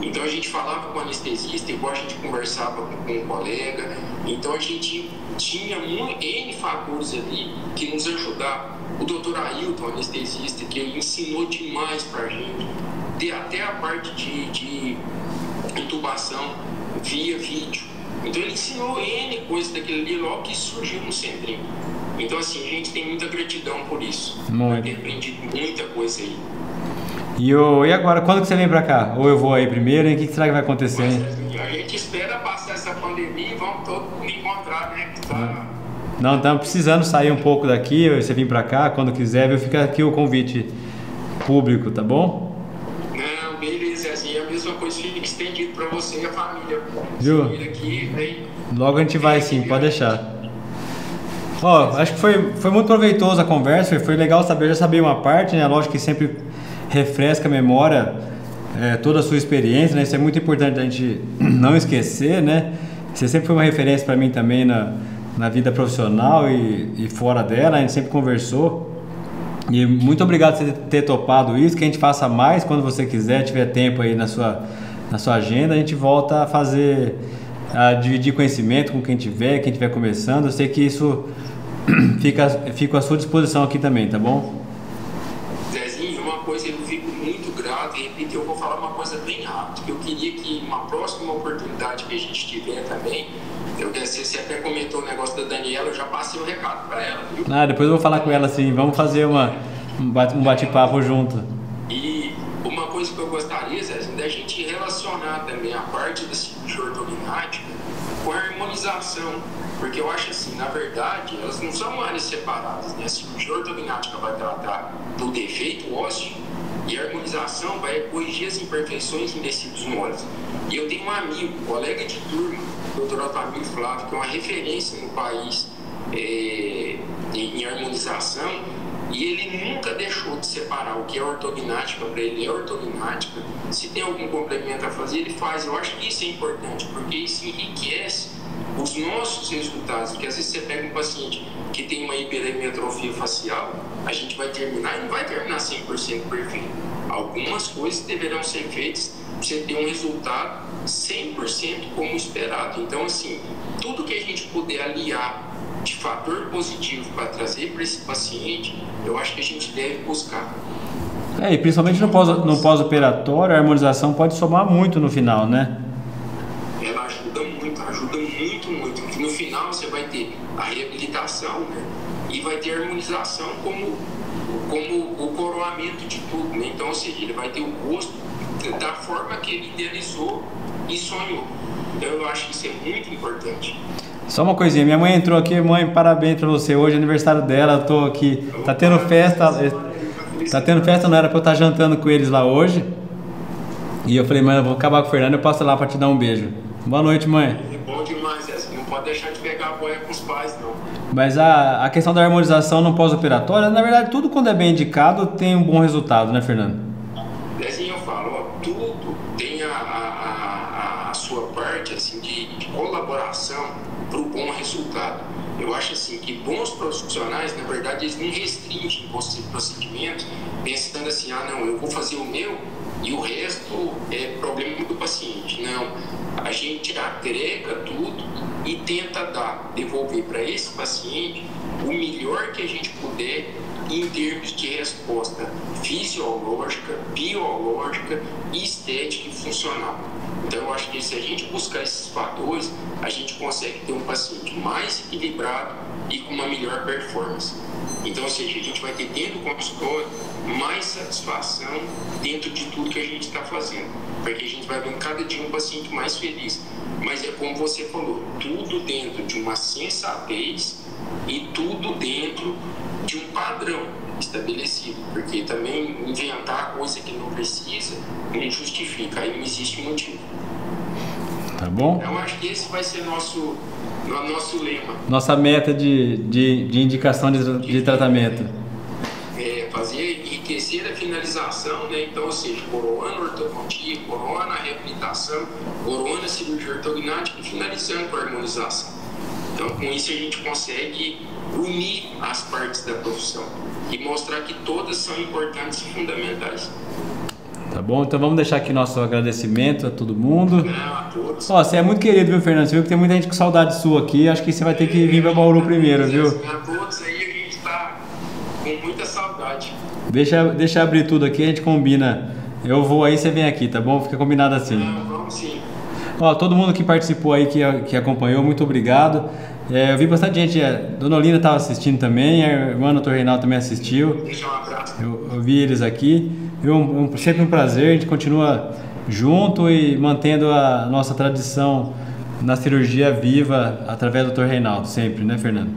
Então a gente falava com o anestesista, igual a gente conversava com um colega, então a gente tinha N fatores ali que nos ajudaram. O doutor Ailton, anestesista, que ensinou demais pra gente, até a parte de intubação via vídeo. Então ele ensinou N coisas daquele ali logo que surgiu no centrinho. Então assim, a gente tem muita gratidão por isso. Muito. Tem aprendido muita coisa aí. E agora, quando que você vem pra cá? Ou eu vou aí primeiro, hein? O que será que vai acontecer, hein? Mas a gente espera passar essa pandemia e vamos todos encontrar, né? Que tá... Não, estamos precisando sair um pouco daqui, você vir pra cá, quando quiser, viu? Fica aqui o convite público, tá bom? Não, beleza, assim, a mesma coisa fica estendido pra você e a família. Viu? Aqui, vem. Logo a gente vai sim, pode deixar. Ó, acho que foi muito proveitosa a conversa, foi legal saber, eu já sabia uma parte, né? Lógico que sempre refresca a memória, toda a sua experiência, né? Isso é muito importante a gente não esquecer, né? Você sempre foi uma referência para mim também na vida profissional e fora dela, a gente sempre conversou. E muito obrigado por ter topado isso, que a gente faça mais quando você quiser, tiver tempo aí na sua agenda, a gente volta a dividir conhecimento com quem tiver começando. Eu sei que isso fica à sua disposição aqui também, tá bom? Zezinho, uma coisa, eu fico muito grato, e repito, eu vou falar uma coisa bem rápida, que eu queria que uma próxima oportunidade que a gente tiver também, você até comentou o negócio da Daniela, eu já passei o recado para ela, viu? Depois eu vou falar com ela assim, vamos fazer um bate-papo junto. E uma coisa que eu gostaria, Zezinho, da gente relacionar também a parte da cirurgia ortognática com a harmonização, porque eu acho assim, na verdade, elas não são áreas separadas, né? A cirurgia ortognática vai tratar do defeito ósseo e a harmonização vai corrigir as imperfeições em tecidos moles. E eu tenho um amigo, colega de turma, o Dr. Altamiro Flávio, que é uma referência no país em harmonização, e ele nunca deixou de separar o que é ortognática para ele é ortognática. Se tem algum complemento a fazer, ele faz. Eu acho que isso é importante, porque isso enriquece os nossos resultados. Porque às vezes você pega um paciente que tem uma hipermetrofia facial, a gente vai terminar e não vai terminar 100% perfeito. Algumas coisas deverão ser feitas para você ter um resultado 100% como esperado. Então, assim, tudo que a gente puder aliar de fator positivo para trazer para esse paciente, eu acho que a gente deve buscar. E principalmente no pós-operatório, a harmonização pode somar muito no final, né? Ela ajuda muito. No final você vai ter a reabilitação, né? E vai ter a harmonização como o coroamento de tudo, né? Então, ou seja, ele vai ter o gosto da forma que ele idealizou e sonhou. Então, eu acho que isso é muito importante. Só uma coisinha, minha mãe entrou aqui, mãe, parabéns pra você, hoje é aniversário dela, eu tô aqui, tá tendo festa, não era pra eu estar jantando com eles lá hoje, e eu falei, mãe, eu vou acabar com o Fernando, eu passo lá pra te dar um beijo. Boa noite, mãe. É bom demais, não pode deixar de pegar a boia com os pais, não. Mas a questão da harmonização no pós-operatório, na verdade, tudo quando é bem indicado tem um bom resultado, né, Fernando? Dezinho, eu falo, tudo tem a sua parte, assim, de colaboração para o bom resultado. Eu acho assim que bons profissionais, na verdade, eles não restringem procedimentos pensando assim, não, eu vou fazer o meu e o resto é problema do paciente. Não, a gente agrega tudo e tenta devolver para esse paciente o melhor que a gente puder em termos de resposta fisiológica, biológica, estética e funcional. Então, eu acho que se a gente buscar esses fatores, a gente consegue ter um paciente mais equilibrado e com uma melhor performance. Então, ou seja, a gente vai ter dentro do consultório mais satisfação dentro de tudo que a gente está fazendo, porque a gente vai ver cada dia um paciente mais feliz. Mas é como você falou, tudo dentro de uma sensatez e tudo dentro de um padrão estabelecido, porque também inventar coisa que não precisa não justifica, aí não existe motivo. Tá bom? Eu acho que esse vai ser nosso lema. Nossa meta de indicação de tratamento. Fazer, enriquecer a finalização, né? Então, ou seja, coroando a ortodontia, coroando a reabilitação, coroando a cirurgia ortognática e finalizando com a harmonização. Então, com isso a gente consegue unir as partes da profissão e mostrar que todas são importantes e fundamentais. Tá bom? Então vamos deixar aqui nosso agradecimento a todo mundo. Não, a todos. Ó, você é muito querido, viu, Fernando? Você viu que tem muita gente com saudade sua aqui. Acho que você vai ter que vir para Bauru primeiro, viu? A todos aí a gente tá com muita saudade. Deixa eu abrir tudo aqui, a gente combina. Eu vou aí, você vem aqui, tá bom? Fica combinado assim. Não, vamos sim. Ó, todo mundo que participou aí, que acompanhou, muito obrigado. Eu vi bastante gente, Dona Olinda estava assistindo também, a irmã do Dr. Reinaldo também assistiu. Deixa um abraço. Eu vi eles aqui. Sempre um prazer, a gente continua junto e mantendo a nossa tradição na cirurgia viva através do Dr. Reinaldo, sempre, né, Fernando?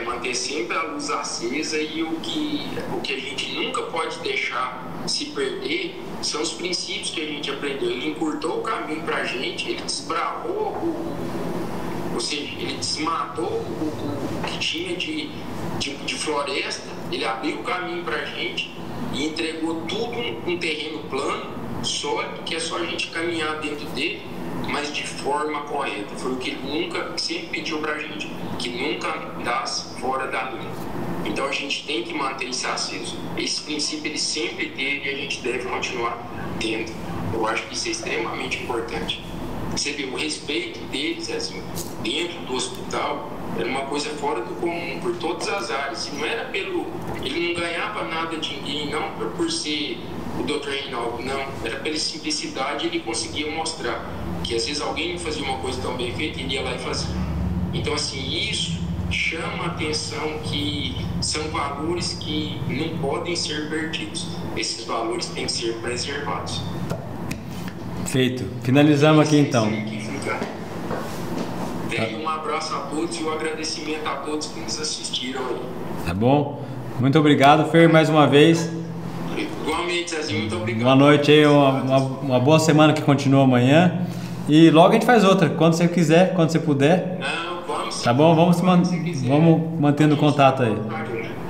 Manter sempre a luz acesa e o que a gente nunca pode deixar se perder são os princípios que a gente aprendeu. Ele encurtou o caminho pra gente, ele desbravou ou seja, ele desmatou o que tinha de floresta, ele abriu o caminho pra gente e entregou tudo um terreno plano, sólido, que é só a gente caminhar dentro dele, mas de forma correta. Foi o que ele sempre pediu pra gente, que nunca andasse fora da linha. Então a gente tem que manter isso aceso. Esse princípio ele sempre teve e a gente deve continuar tendo. Eu acho que isso é extremamente importante. Você vê o respeito deles, assim, dentro do hospital, era uma coisa fora do comum, por todas as áreas. E não era ele não ganhava nada de ninguém, não por ser o Dr. Reinaldo, não. Era pela simplicidade, ele conseguia mostrar que às vezes alguém não fazia uma coisa tão bem feita, ele ia lá e fazia. Então, assim, isso chama a atenção que são valores que não podem ser perdidos. Esses valores têm que ser preservados. Feito. Finalizamos aqui então. Um abraço a todos e um agradecimento a todos que nos assistiram aí. Tá bom? Muito obrigado, Fer, mais uma vez. Igualmente, Zezinho, muito obrigado. Boa noite aí, uma boa semana que continua amanhã. E logo a gente faz outra, quando você quiser, quando você puder. Não, vamos. Tá bom? Vamos mantendo contato aí.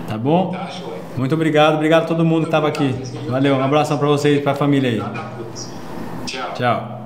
Tá bom? Tá, joia. Muito obrigado a todo mundo que estava aqui. Valeu, um abração para vocês e para a família aí. Tchau. Tchau.